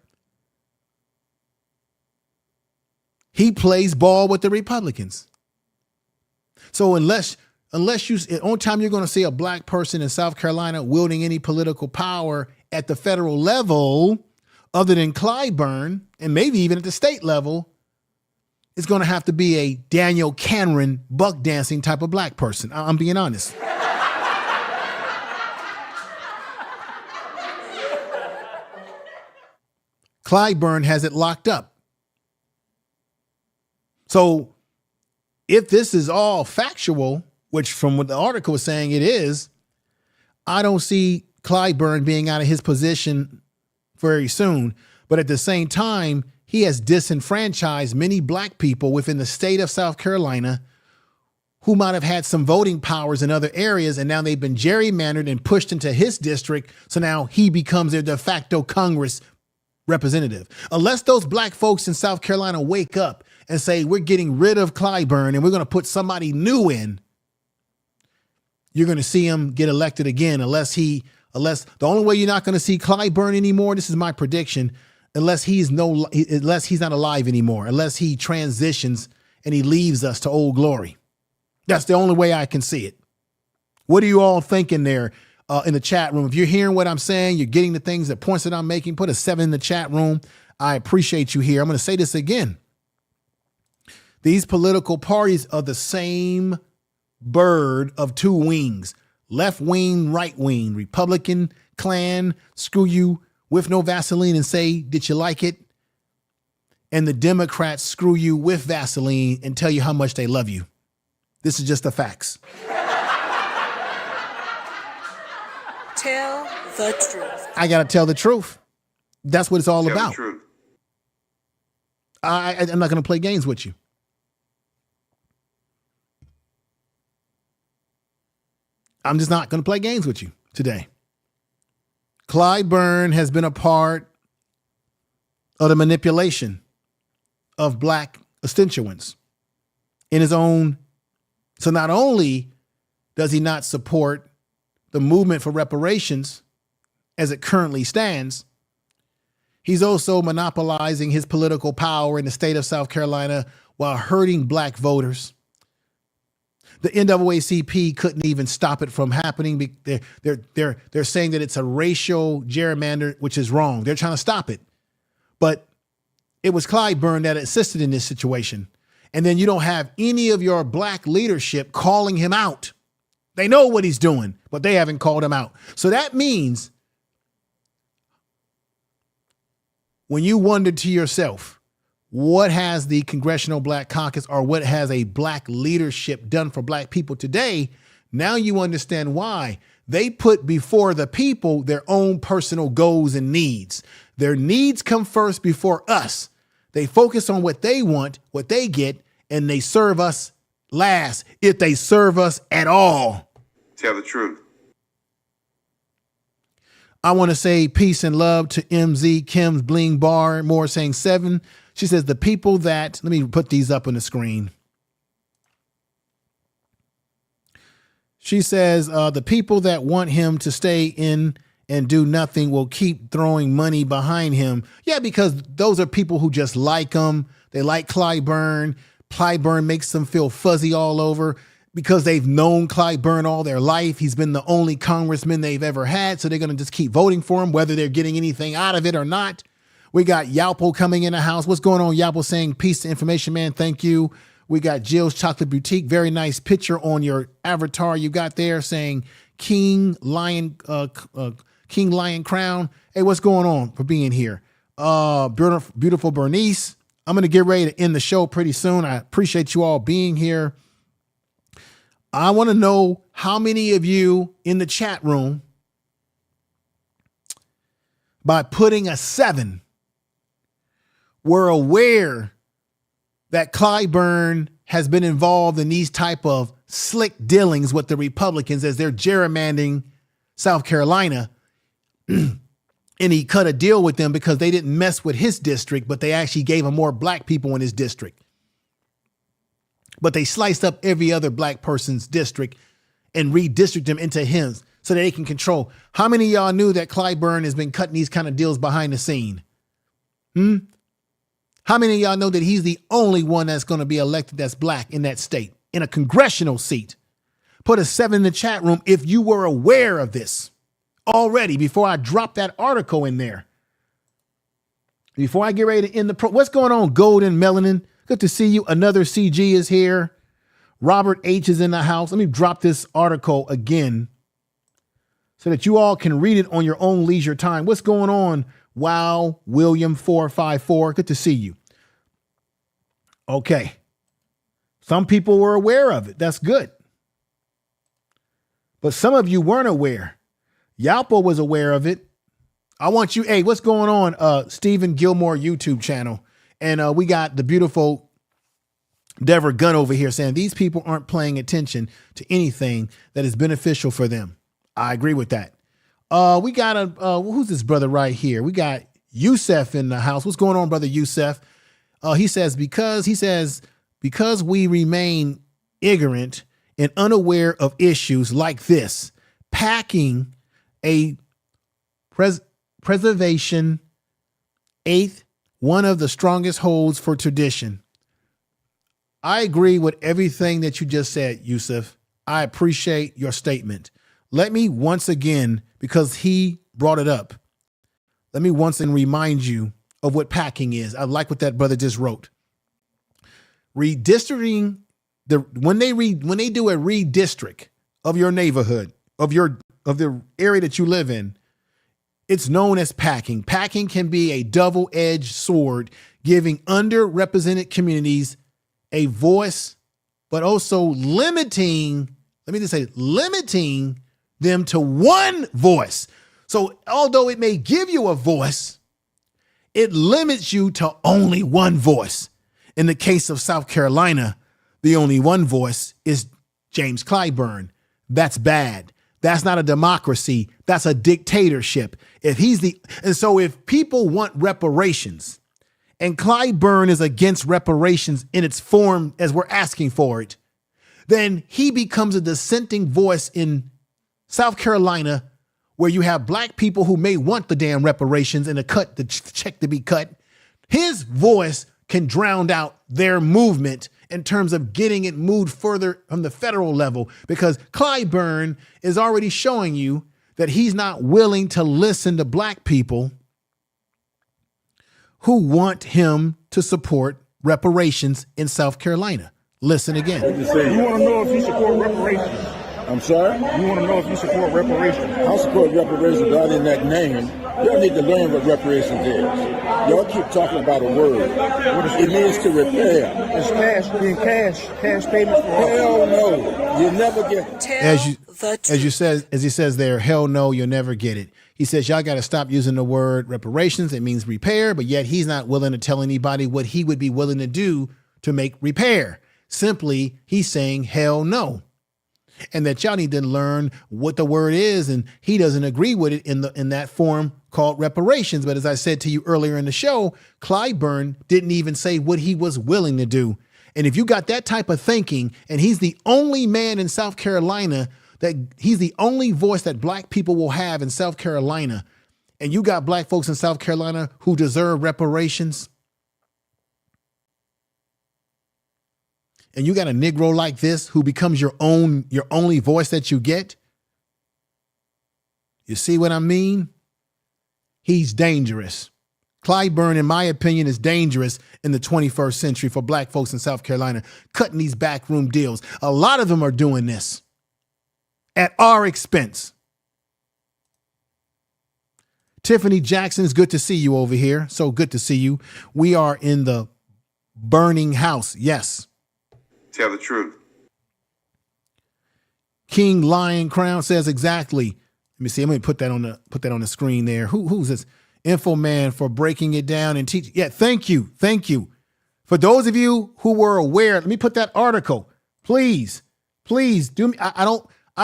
He plays ball with the Republicans. So unless you, the only time you're going to see a black person in South Carolina wielding any political power at the federal level, other than Clyburn, and maybe even at the state level, it's going to have to be a Daniel Cameron buck dancing type of black person. I'm being honest. Clyburn has it locked up. So if this is all factual, which from what the article was saying it is, I don't see Clyburn being out of his position very soon. But at the same time, he has disenfranchised many black people within the state of South Carolina who might have had some voting powers in other areas, and now they've been gerrymandered and pushed into his district. So now he becomes their de facto Congress representative. Unless those black folks in South Carolina wake up and say, we're getting rid of Clyburn and we're going to put somebody new in, you're going to see him get elected again. Unless the only way you're not going to see Clyburn anymore, this is my prediction, unless he's not alive anymore, unless he transitions and he leaves us to old glory. That's the only way I can see it. What are you all thinking there in the chat room? If you're hearing what I'm saying, you're getting the things, the points that I'm making, put a 7 in the chat room. I appreciate you here. I'm going to say this again. These political parties are the same bird of two wings, left wing, right wing, Republican, Klan, screw you with no Vaseline and say, did you like it? And the Democrats screw you with Vaseline and tell you how much they love you. This is just the facts. Tell the truth. I got to tell the truth. That's what it's all Tell about. the truth. I'm not going to play games with you. I'm just not going to play games with you today. Clyburn has been a part of the manipulation of black constituents in his own. So not only does he not support the movement for reparations as it currently stands, he's also monopolizing his political power in the state of South Carolina while hurting black voters. The NAACP couldn't even stop it from happening. They're saying that it's a racial gerrymander, which is wrong. They're trying to stop it. But it was Clyburn that assisted in this situation. And then you don't have any of your black leadership calling him out. They know what he's doing, but they haven't called him out. So that means when you wonder to yourself, what has the Congressional Black Caucus or what has a black leadership done for black people today? Now you understand why they put before the people their own personal goals and needs. Their needs come first before us. They focus on what they want, what they get, and they serve us last, if they serve us at all. Tell the truth. I want to say peace and love to MZ Kim's Bling Bar, more saying 7. She says the people that, let me put these up on the screen. She says the people that want him to stay in and do nothing will keep throwing money behind him. Yeah, because those are people who just like him. They like Clyburn. Clyburn makes them feel fuzzy all over because they've known Clyburn all their life. He's been the only congressman they've ever had. So they're going to just keep voting for him, whether they're getting anything out of it or not. We got Yalpo coming in the house. What's going on, Yalpo? Saying peace to information, man. Thank you. We got Jill's Chocolate Boutique. Very nice picture on your avatar you got there saying King Lion Crown. Hey, what's going on for being here? Beautiful Bernice. I'm going to get ready to end the show pretty soon. I appreciate you all being here. I want to know how many of you in the chat room, by putting a 7, were aware that Clyburn has been involved in these type of slick dealings with the Republicans as they're gerrymandering South Carolina. And he cut a deal with them because they didn't mess with his district, but they actually gave him more black people in his district. But they sliced up every other black person's district and redistricted them into his so that they can control. How many of y'all knew that Clyburn has been cutting these kind of deals behind the scene? How many of y'all know that he's the only one that's going to be elected that's black in that state, in a congressional seat? Put a 7 in the chat room if you were aware of this already before I drop that article in there. Before I get ready to end the what's going on, Golden Melanin? Good to see you. Another CG is here. Robert H is in the house. Let me drop this article again so that you all can read it on your own leisure time. What's going on? Wow, William 454. Good to see you. Okay. Some people were aware of it. That's good. But some of you weren't aware. Yalpo was aware of it. I want you, hey, what's going on? Stephen Gilmore YouTube channel. And we got the beautiful Deborah Gunn over here saying these people aren't paying attention to anything that is beneficial for them. I agree with that. We got who's this brother right here? We got Yusef in the house. What's going on, brother Yusef? He says, because we remain ignorant and unaware of issues like this, packing a preservation, eighth, one of the strongest holds for tradition. I agree with everything that you just said, Yusuf. I appreciate your statement. Let me once again, because he brought it up, let me once again remind you of what packing is. I like what that brother just wrote. Redistricting, when they do a redistrict of your neighborhood, of the area that you live in, it's known as packing. Packing can be a double-edged sword, giving underrepresented communities a voice, but also limiting them to one voice. So although it may give you a voice, it limits you to only one voice. In the case of South Carolina, the only one voice is James Clyburn. That's bad. That's not a democracy. That's a dictatorship. So if people want reparations and Clyburn is against reparations in its form as we're asking for it, then he becomes a dissenting voice in South Carolina, where you have black people who may want the damn reparations and the check to be cut. His voice can drown out their movement in terms of getting it moved further from the federal level, because Clyburn is already showing you that he's not willing to listen to black people who want him to support reparations in South Carolina. Listen again. You want to know if you support reparations? I'm sorry? You want to know if you support reparations? I support reparations, but in that name, y'all need to learn what reparations is. Y'all keep talking about a word. It means to repair. It's cash payment for hell no. You never get as he says there, hell no, you'll never get it. He says y'all got to stop using the word reparations. It means repair, but yet he's not willing to tell anybody what he would be willing to do to make repair. Simply, he's saying hell no. And that y'all need to learn what the word is, and he doesn't agree with it in that form called reparations. But as I said to you earlier in the show, Clyburn didn't even say what he was willing to do. And if you got that type of thinking, and he's the only man in South Carolina, that he's the only voice that black people will have in South Carolina, and you got black folks in South Carolina who deserve reparations, and you got a Negro like this who becomes your only voice that you get, you see what I mean? He's dangerous. Clyburn, in my opinion, is dangerous in the 21st century for black folks in South Carolina, cutting these backroom deals. A lot of them are doing this at our expense. Tiffany Jackson, it's good to see you over here. So good to see you. We are in the burning house. Yes. Tell the truth. King Lion Crown says exactly. Let me see. I'm going to put that on the screen there. Who's this? Info Man for breaking it down and teaching. Yeah, thank you. For those of you who were aware, let me put that article. Please do me. I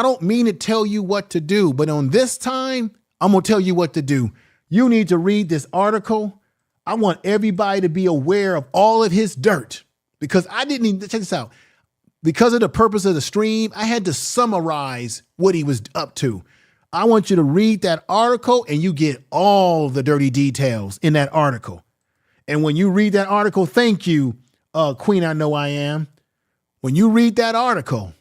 don't mean to tell you what to do, but on this time, I'm going to tell you what to do. You need to read this article. I want everybody to be aware of all of his dirt, because I didn't even, check this out. Because of the purpose of the stream, I had to summarize what he was up to. I want you to read that article and you get all the dirty details in that article. And when you read that article, thank you, Queen I Know I Am. When you read that article,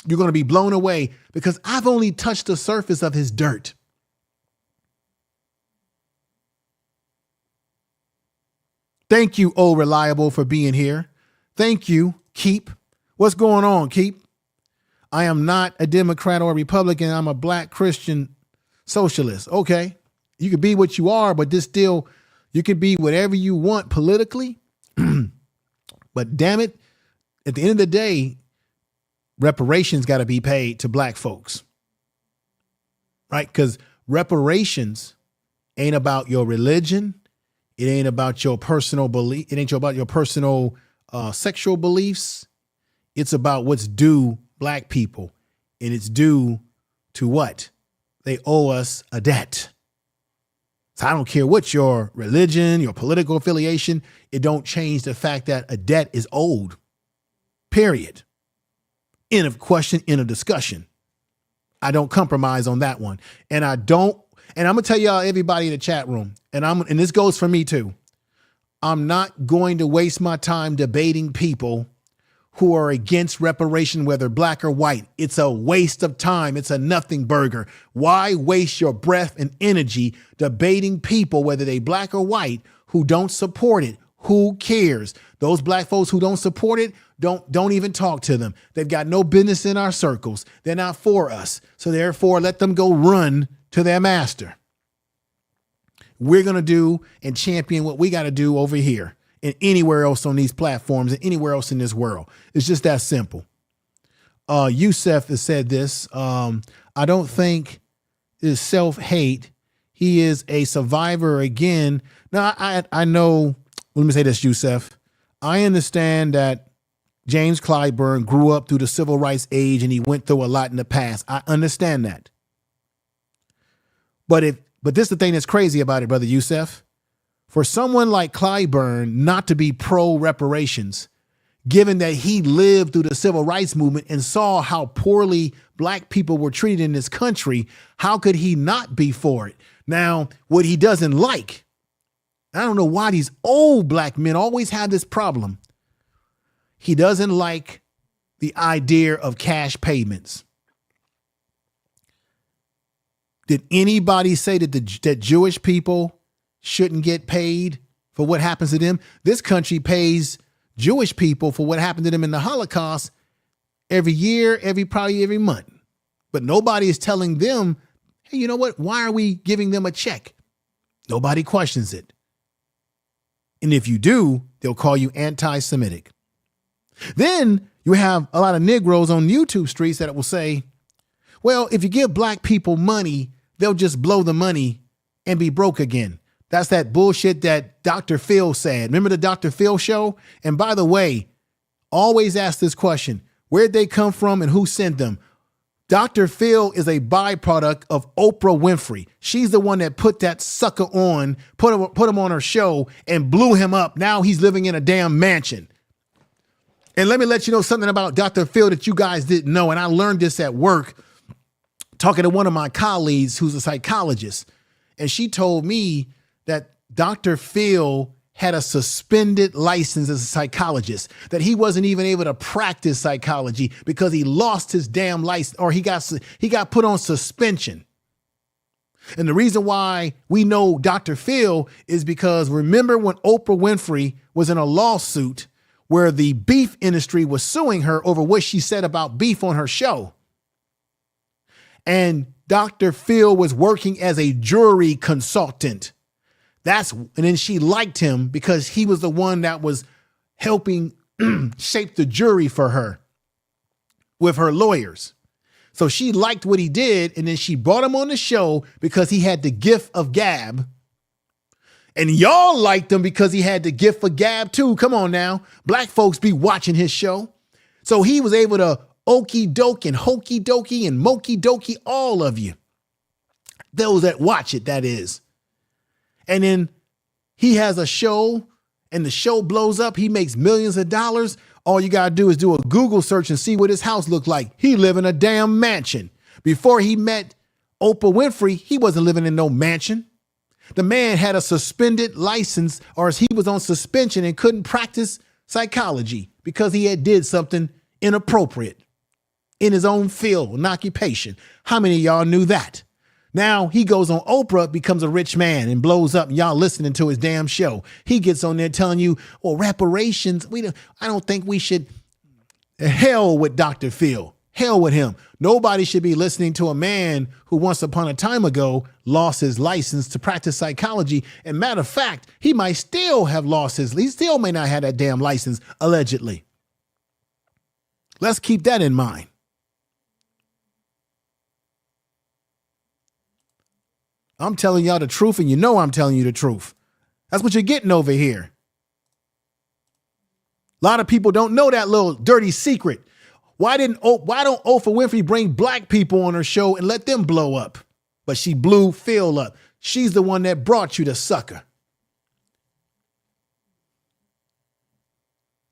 you're going to be blown away, because I've only touched the surface of his dirt. Thank you, Oh Reliable, for being here. Thank you, Keep. What's going on, Keep? I am not a Democrat or a Republican. I'm a black Christian socialist. Okay. You can be what you are, but this still, you can be whatever you want politically. But damn it, at the end of the day, reparations got to be paid to black folks. Right? Because reparations ain't about your religion. It ain't about your personal belief. It ain't about your personal sexual beliefs. It's about what's due black people. And it's due to what? They owe us a debt. So I don't care what your religion, your political affiliation, it don't change the fact that a debt is owed. Period. End of question, end of discussion. I don't compromise on that one. And I'm gonna tell y'all, everybody in the chat room, and this goes for me too. I'm not going to waste my time debating people who are against reparation, whether black or white. It's a waste of time. It's a nothing burger. Why waste your breath and energy debating people, whether they black or white, who don't support it? Who cares? Those black folks who don't support it, don't even talk to them. They've got no business in our circles. They're not for us. So therefore, let them go run to their master. We're going to do and champion what we got to do over here and anywhere else on these platforms and anywhere else in this world. It's just that simple. Yusef has said this. I don't think it's self-hate. He is a survivor again. Now, I know, let me say this, Yusef. I understand that James Clyburn grew up through the civil rights age and he went through a lot in the past. I understand that. But this is the thing that's crazy about it, Brother Yusef. For someone like Clyburn not to be pro-reparations, given that he lived through the civil rights movement and saw how poorly black people were treated in this country, how could he not be for it? Now, what he doesn't like, I don't know why these old black men always have this problem. He doesn't like the idea of cash payments. Did anybody say that that Jewish people shouldn't get paid for what happens to them? This country pays Jewish people for what happened to them in the Holocaust every year, probably every month. But nobody is telling them, hey, you know what? Why are we giving them a check? Nobody questions it. And if you do, they'll call you anti-Semitic. Then you have a lot of Negroes on YouTube streets that will say, well, if you give black people money, they'll just blow the money and be broke again. That's that bullshit that Dr. Phil said. Remember the Dr. Phil show? And by the way, always ask this question. Where'd they come from and who sent them? Dr. Phil is a byproduct of Oprah Winfrey. She's the one that put that sucker on, put him on her show and blew him up. Now he's living in a damn mansion. And let me let you know something about Dr. Phil that you guys didn't know. And I learned this at work, talking to one of my colleagues who's a psychologist. And she told me that Dr. Phil had a suspended license as a psychologist, that he wasn't even able to practice psychology because he lost his damn license, or he got put on suspension. And the reason why we know Dr. Phil is because remember when Oprah Winfrey was in a lawsuit where the beef industry was suing her over what she said about beef on her show. And Dr. Phil was working as a jury consultant. And then she liked him because he was the one that was helping shape the jury for her with her lawyers. So she liked what he did. And then she brought him on the show because he had the gift of gab. And y'all liked him because he had the gift for gab too. Come on now. Black folks be watching his show. So he was able to okie doke and hokey dokey and mokey dokey all of you. Those that watch it, that is. And then he has a show and the show blows up. He makes millions of dollars. All you got to do is do a Google search and see what his house looked like. He lived in a damn mansion. Before he met Oprah Winfrey, he wasn't living in no mansion. The man had a suspended license, or he was on suspension and couldn't practice psychology because he had did something inappropriate in his own field and occupation. How many of y'all knew that? Now he goes on Oprah, becomes a rich man and blows up, and y'all listening to his damn show. He gets on there telling you, well, reparations, I don't think we should. Hell with Dr. Phil. Hell with him. Nobody should be listening to a man who once upon a time ago lost his license to practice psychology. And matter of fact, he might still have lost he still may not have that damn license, allegedly. Let's keep that in mind. I'm telling y'all the truth, and you know I'm telling you the truth. That's what you're getting over here. A lot of people don't know that little dirty secret. Why don't Oprah Winfrey bring black people on her show and let them blow up? But she blew Phil up. She's the one that brought you the sucker.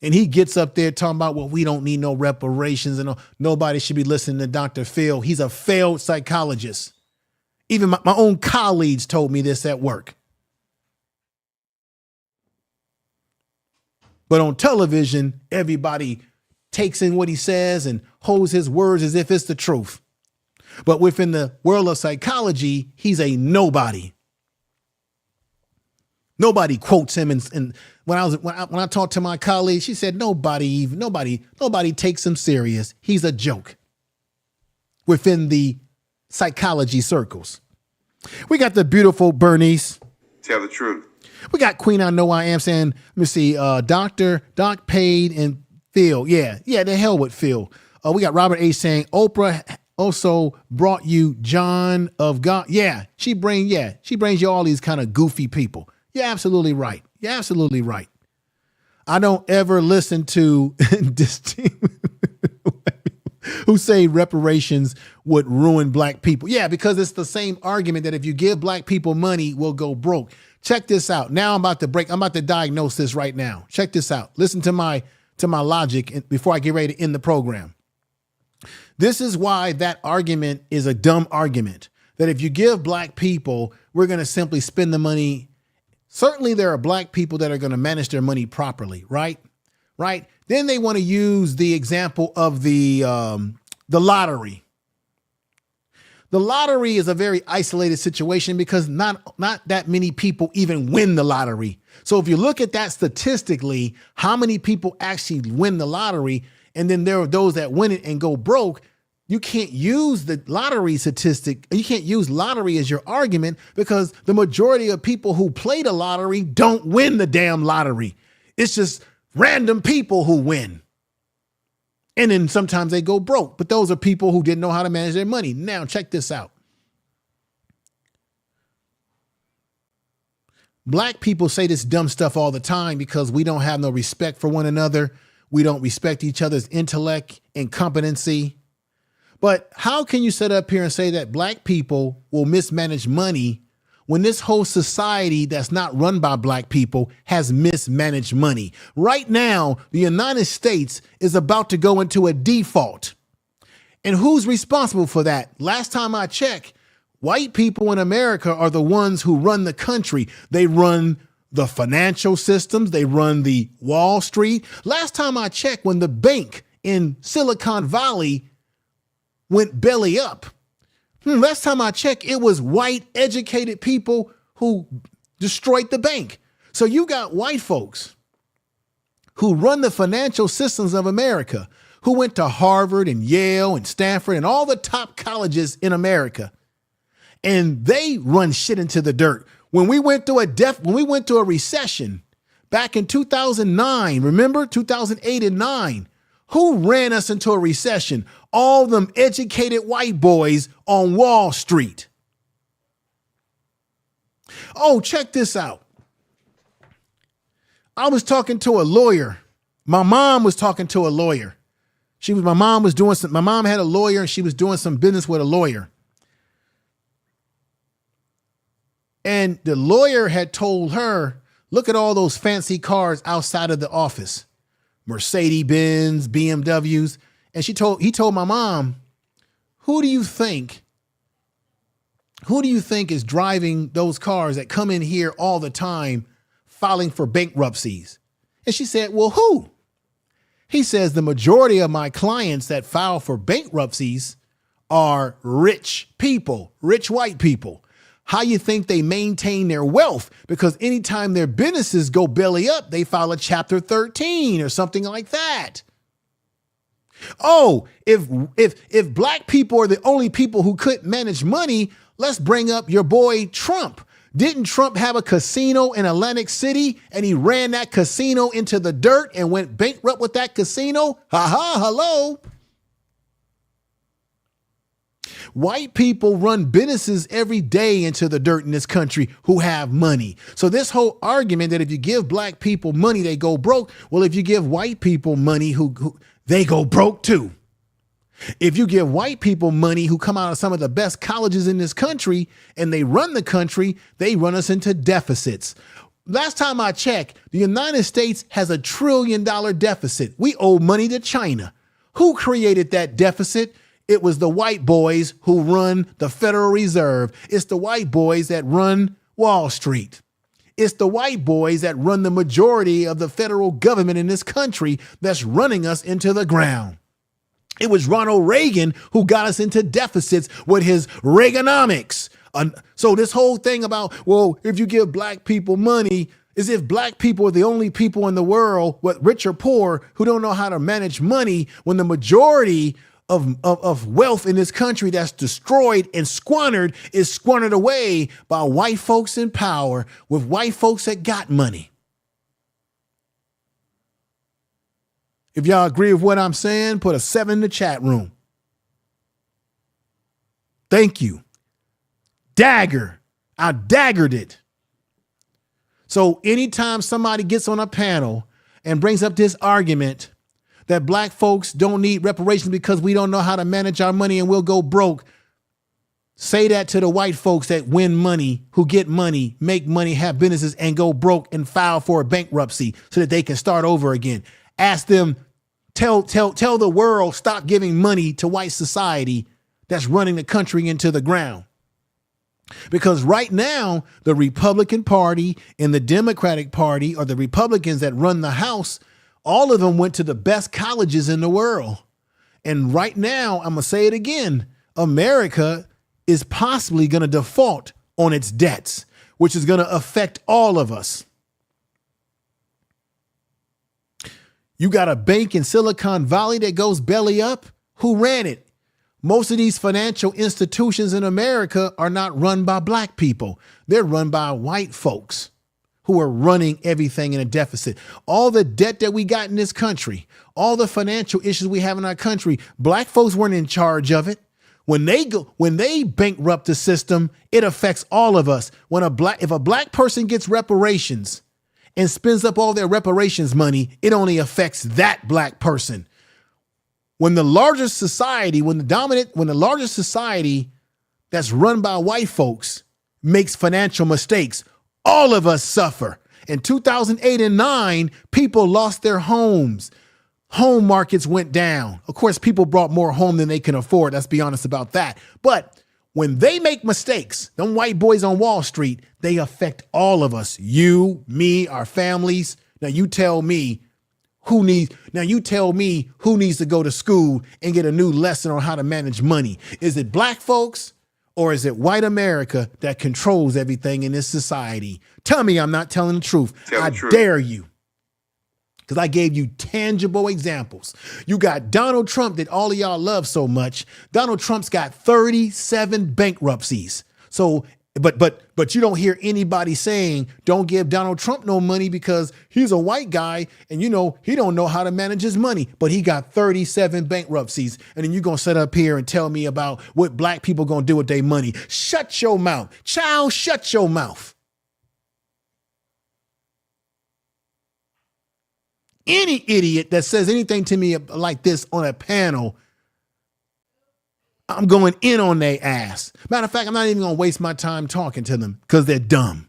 And he gets up there talking about, well, we don't need no reparations and nobody should be listening to Dr. Phil. He's a failed psychologist. Even my own colleagues told me this at work. But on television, everybody takes in what he says and holds his words as if it's the truth. But within the world of psychology, he's a nobody. Nobody quotes him. And when I talked to my colleague, she said, nobody takes him serious. He's a joke within the psychology circles. We got the beautiful Bernice. Tell the truth. We got Queen I Know I Am saying, let me see, Doc Paid and Phil. Yeah, the hell with Phil. We got Robert H saying, Oprah also brought you John of God. Yeah, she brings you all these kind of goofy people. You're absolutely right. You're absolutely right. I don't ever listen to this team who say reparations would ruin black people. Yeah, because it's the same argument that if you give black people money, we'll go broke. Check this out. Now I'm about to diagnose this right now. Check this out. Listen to my logic before I get ready to end the program. This is why that argument is a dumb argument, that if you give black people, we're going to simply spend the money. Certainly there are black people that are going to manage their money properly, right? Right. Then they want to use the example of the lottery. The lottery is a very isolated situation because not that many people even win the lottery. So if you look at that statistically, how many people actually win the lottery, and then there are those that win it and go broke, you can't use the lottery statistic. You can't use lottery as your argument because the majority of people who play the lottery don't win the damn lottery. It's just random people who win. And then sometimes they go broke, but those are people who didn't know how to manage their money. Now, check this out. Black people say this dumb stuff all the time because we don't have no respect for one another. We don't respect each other's intellect and competency. But how can you sit up here and say that black people will mismanage money when this whole society that's not run by black people has mismanaged money? Right now, the United States is about to go into a default. And who's responsible for that? Last time I checked, white people in America are the ones who run the country. They run the financial systems. They run the Wall Street. Last time I checked, when the bank in Silicon Valley went belly up, last time I checked, it was white educated people who destroyed the bank. So you got white folks who run the financial systems of America, who went to Harvard and Yale and Stanford and all the top colleges in America. And they run shit into the dirt. When we went through a recession back in 2009, remember 2008 and 9, who ran us into a recession? All them educated white boys on Wall Street. Oh, check this out. I was talking to a lawyer. My mom was talking to a lawyer. My mom had a lawyer and she was doing some business with a lawyer. And the lawyer had told her, look at all those fancy cars outside of the office, Mercedes-Benz, BMWs. And he told my mom, who do you think is driving those cars that come in here all the time filing for bankruptcies? And she said, well, who? He says the majority of my clients that file for bankruptcies are rich people, rich white people. How you think they maintain their wealth? Because anytime their businesses go belly up, they file a Chapter 13 or something like that. Oh, if black people are the only people who couldn't manage money, let's bring up your boy Trump. Didn't Trump have a casino in Atlantic City and he ran that casino into the dirt and went bankrupt with that casino? Hello. White people run businesses every day into the dirt in this country who have money. So this whole argument that if you give black people money, they go broke. Well, if you give white people money, who they go broke too. If you give white people money who come out of some of the best colleges in this country and they run the country, they run us into deficits. Last time I checked, the United States has $1 trillion deficit. We owe money to China. Who created that deficit? It was the white boys who run the Federal Reserve. It's the white boys that run Wall Street. It's the white boys that run the majority of the federal government in this country that's running us into the ground. It was Ronald Reagan who got us into deficits with his Reaganomics. So this whole thing about, well, if you give black people money, as if black people are the only people in the world, what rich or poor, who don't know how to manage money, when the majority of wealth in this country that's destroyed and squandered is squandered away by white folks in power with white folks that got money. If y'all agree with what I'm saying, put a 7 in the chat room. Thank you. Dagger. I daggered it. So anytime somebody gets on a panel and brings up this argument that black folks don't need reparations because we don't know how to manage our money and we'll go broke, say that to the white folks that win money, who get money, make money, have businesses, and go broke and file for a bankruptcy so that they can start over again. Ask them, tell the world, stop giving money to white society that's running the country into the ground. Because right now, the Republican Party and the Democratic Party, or the Republicans that run the House, all of them went to the best colleges in the world. And right now, I'm going to say it again, America is possibly going to default on its debts, which is going to affect all of us. You got a bank in Silicon Valley that goes belly up. Who ran it? Most of these financial institutions in America are not run by black people. They're run by white folks who are running everything in a deficit. All the debt that we got in this country, all the financial issues we have in our country, black folks weren't in charge of it. When they bankrupt the system, it affects all of us. If a black person gets reparations and spends up all their reparations money, it only affects that black person. When the largest society, when the largest society that's run by white folks makes financial mistakes, all of us suffer. In 2008 and 2009, people lost their homes. Home markets went down. Of course, people brought more home than they can afford. Let's be honest about that. But when they make mistakes, them white boys on Wall Street, they affect all of us. You, me, our families. Now you tell me who needs to go to school and get a new lesson on how to manage money. Is it black folks or is it white America that controls everything in this society? Tell me I'm not telling the truth. I dare you. Because I gave you tangible examples. You got Donald Trump that all of y'all love so much. Donald Trump's got 37 bankruptcies. So, but you don't hear anybody saying, don't give Donald Trump no money because he's a white guy and, he don't know how to manage his money. But he got 37 bankruptcies. And then you're going to sit up here and tell me about what black people going to do with their money. Shut your mouth. Child, shut your mouth. any idiot that says anything to me like this on a panel, I'm going in on their ass. Matter of fact, I'm not even going to waste my time talking to them because they're dumb.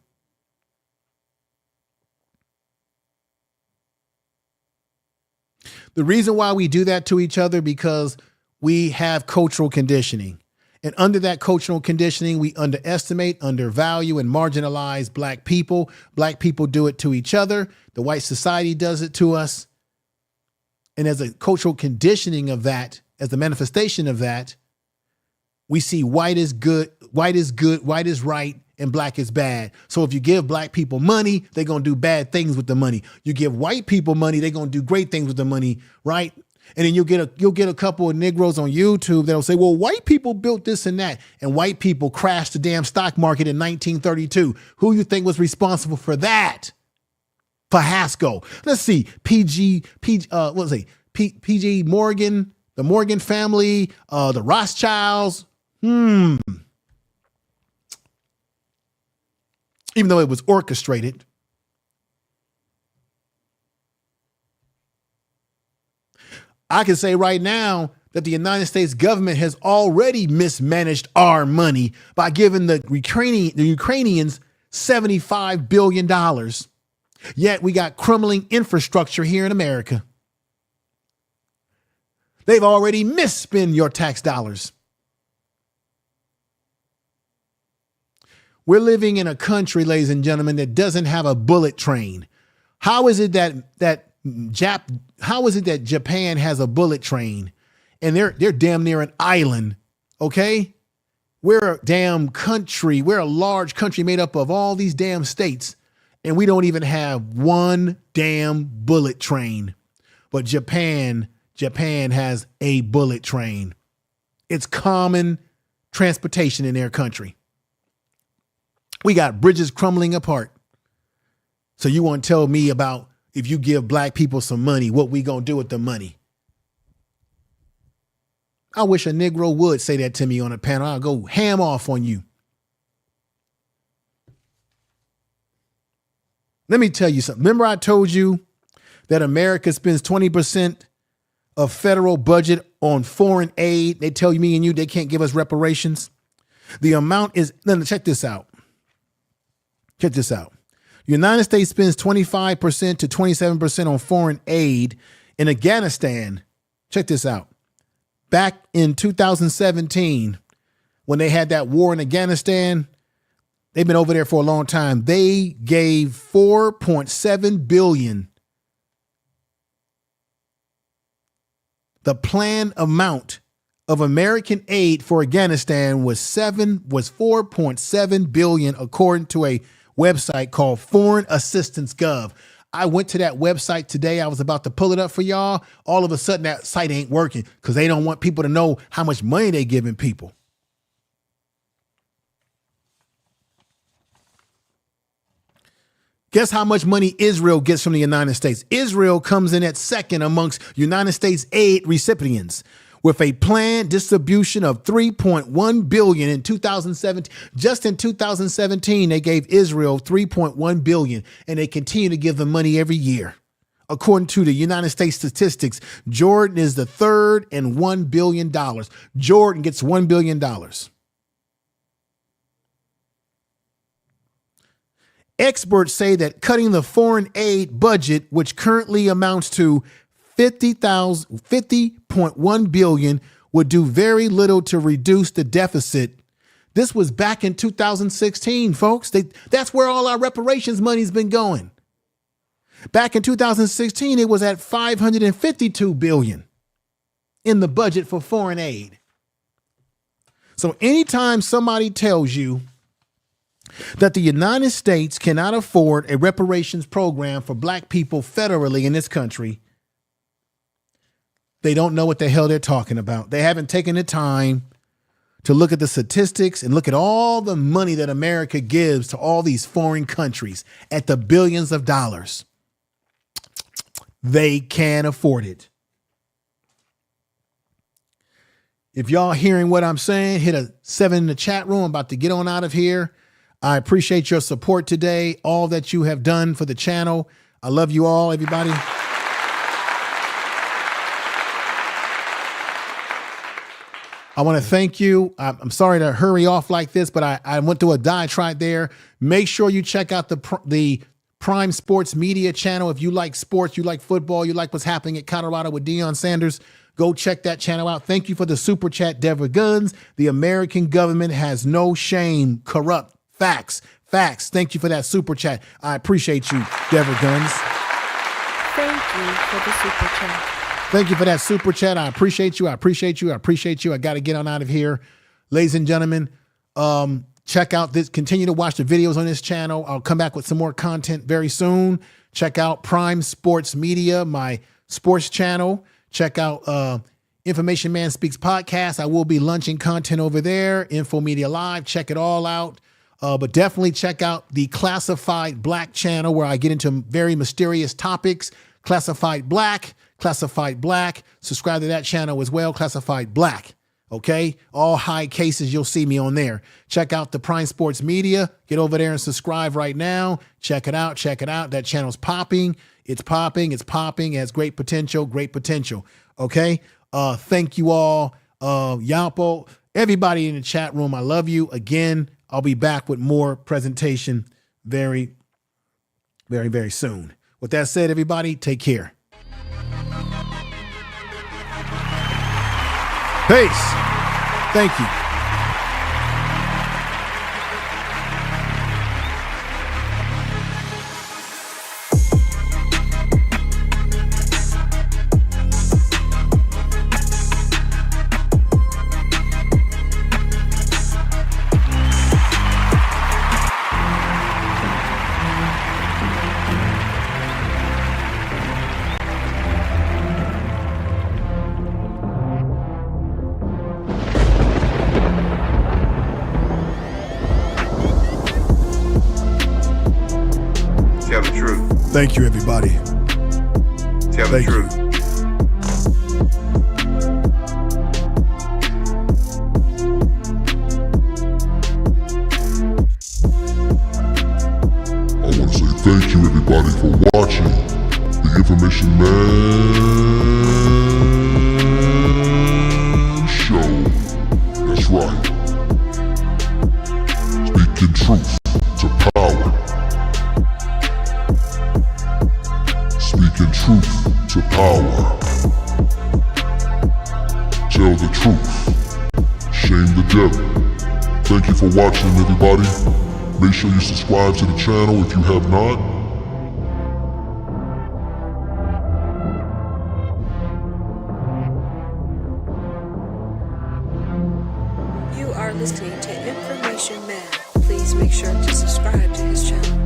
The reason why we do that to each other because we have cultural conditioning. And under that cultural conditioning, we underestimate, undervalue, and marginalize black people. Black people do it to each other. The white society does it to us. And as a cultural conditioning of that, as the manifestation of that, we see white is good, white is right, and black is bad. So if you give black people money, they're going to do bad things with the money. You give white people money, they're going to do great things with the money, right? And then you'll get a couple of Negroes on YouTube that'll say, well, white people built this and that, and white people crashed the damn stock market in 1932. Who you think was responsible for that? Pasco. Let's see. PG Morgan, the Morgan family, the Rothschilds. Even though it was orchestrated. I can say right now that the United States government has already mismanaged our money by giving the Ukrainians $75 billion. Yet we got crumbling infrastructure here in America. They've already misspent your tax dollars. We're living in a country, ladies and gentlemen, that doesn't have a bullet train. How is it that Japan has a bullet train and they're damn near an island? Okay. We're a damn country. We're a large country made up of all these damn states. And we don't even have one damn bullet train. But Japan has a bullet train. It's common transportation in their country. We got bridges crumbling apart. So you want to tell me about if you give black people some money, what we gonna do with the money? I wish a Negro would say that to me on a panel. I'll go ham off on you. Let me tell you something. Remember I told you that America spends 20% of federal budget on foreign aid. They tell me and you they can't give us reparations. The amount is, check this out. Check this out. The United States spends 25% to 27% on foreign aid in Afghanistan. Check this out. Back in 2017, when they had that war in Afghanistan, they've been over there for a long time. They gave $4.7 billion. The planned amount of American aid for Afghanistan was $4.7 billion, according to a website called Foreign Assistance Gov. I went to that website today. I was about to pull it up for y'all. All of a sudden, that site ain't working because they don't want people to know how much money they're giving people. Guess how much money Israel gets from the United States? Israel comes in at second amongst United States aid recipients with a planned distribution of $3.1 billion in 2017. Just in 2017, they gave Israel $3.1 billion, and they continue to give them money every year. According to the United States statistics, Jordan is the third and $1 billion. Jordan gets $1 billion. Experts say that cutting the foreign aid budget, which currently amounts to $50.1 billion, would do very little to reduce the deficit. This was back in 2016, folks. That's where all our reparations money's been going. Back in 2016, it was at $552 billion in the budget for foreign aid. So anytime somebody tells you that the United States cannot afford a reparations program for black people federally in this country, they don't know what the hell they're talking about. They haven't taken the time to look at the statistics and look at all the money that America gives to all these foreign countries at the billions of dollars. They can't afford it. If y'all hearing what I'm saying, hit a 7 in the chat room. I'm about to get on out of here. I appreciate your support today, all that you have done for the channel. I love you all, everybody. I want to thank you. I'm sorry to hurry off like this, but I went through a diatribe there. Make sure you check out the Prime Sports Media channel. If you like sports, you like football, you like what's happening at Colorado with Deion Sanders, go check that channel out. Thank you for the super chat, Deborah Guns. The American government has no shame. Corrupt. Facts. Facts. Thank you for that super chat. I appreciate you, Deborah Guns. Thank you for the super chat. Thank you for that super chat. I appreciate you. I appreciate you. I appreciate you. I got to get on out of here. Ladies and gentlemen, check out this. Continue to watch the videos on this channel. I'll come back with some more content very soon. Check out Prime Sports Media, my sports channel. Check out Information Man Speaks podcast. I will be launching content over there. Info Media Live. Check it all out. But definitely check out the Classified Black channel where I get into very mysterious topics. Classified Black. Subscribe to that channel as well. Classified Black. Okay. All high cases. You'll see me on there. Check out the Prime Sports Media. Get over there and subscribe right now. Check it out. That channel's popping. It's popping. It has great potential. Okay. Thank you all. Yapo, everybody in the chat room. I love you again. I'll be back with more presentation very, very, very soon. With that said, everybody, take care. Peace. Thank you. Tell the truth. Thank you, everybody. Tell the truth. I want to say thank you, everybody, for watching the Information Man Show. That's right. Speaking truth to power. Speaking truth to power. Tell the truth. Shame the devil. Thank you for watching, everybody. Make sure you subscribe to the channel if you have not. You are listening to Information Man. Please make sure to subscribe to his channel.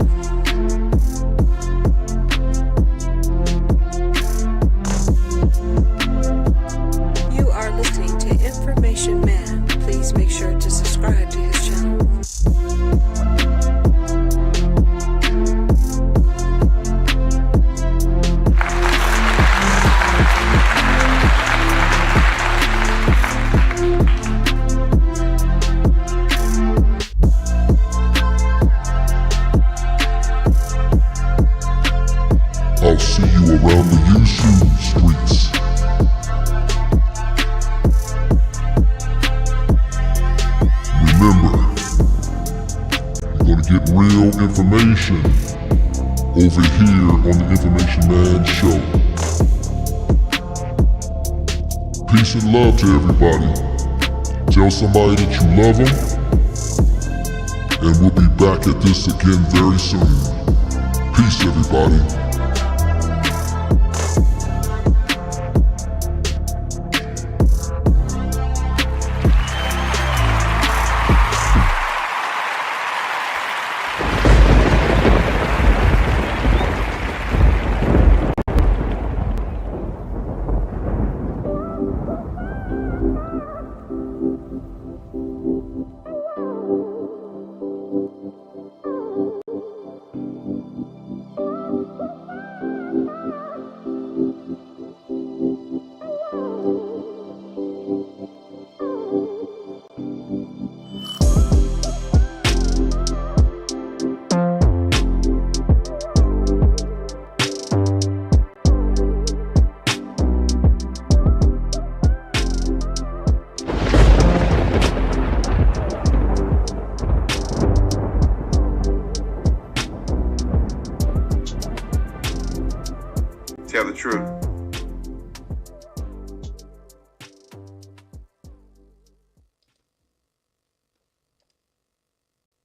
You are listening to Information Man. Please make sure to subscribe to his channel. I'll see you around the Yushu streets. Remember, you're gonna get real information over here on the Information Man Show. Peace and love to everybody. Tell somebody that you love them. And we'll be back at this again very soon. Peace, everybody. Tell the truth.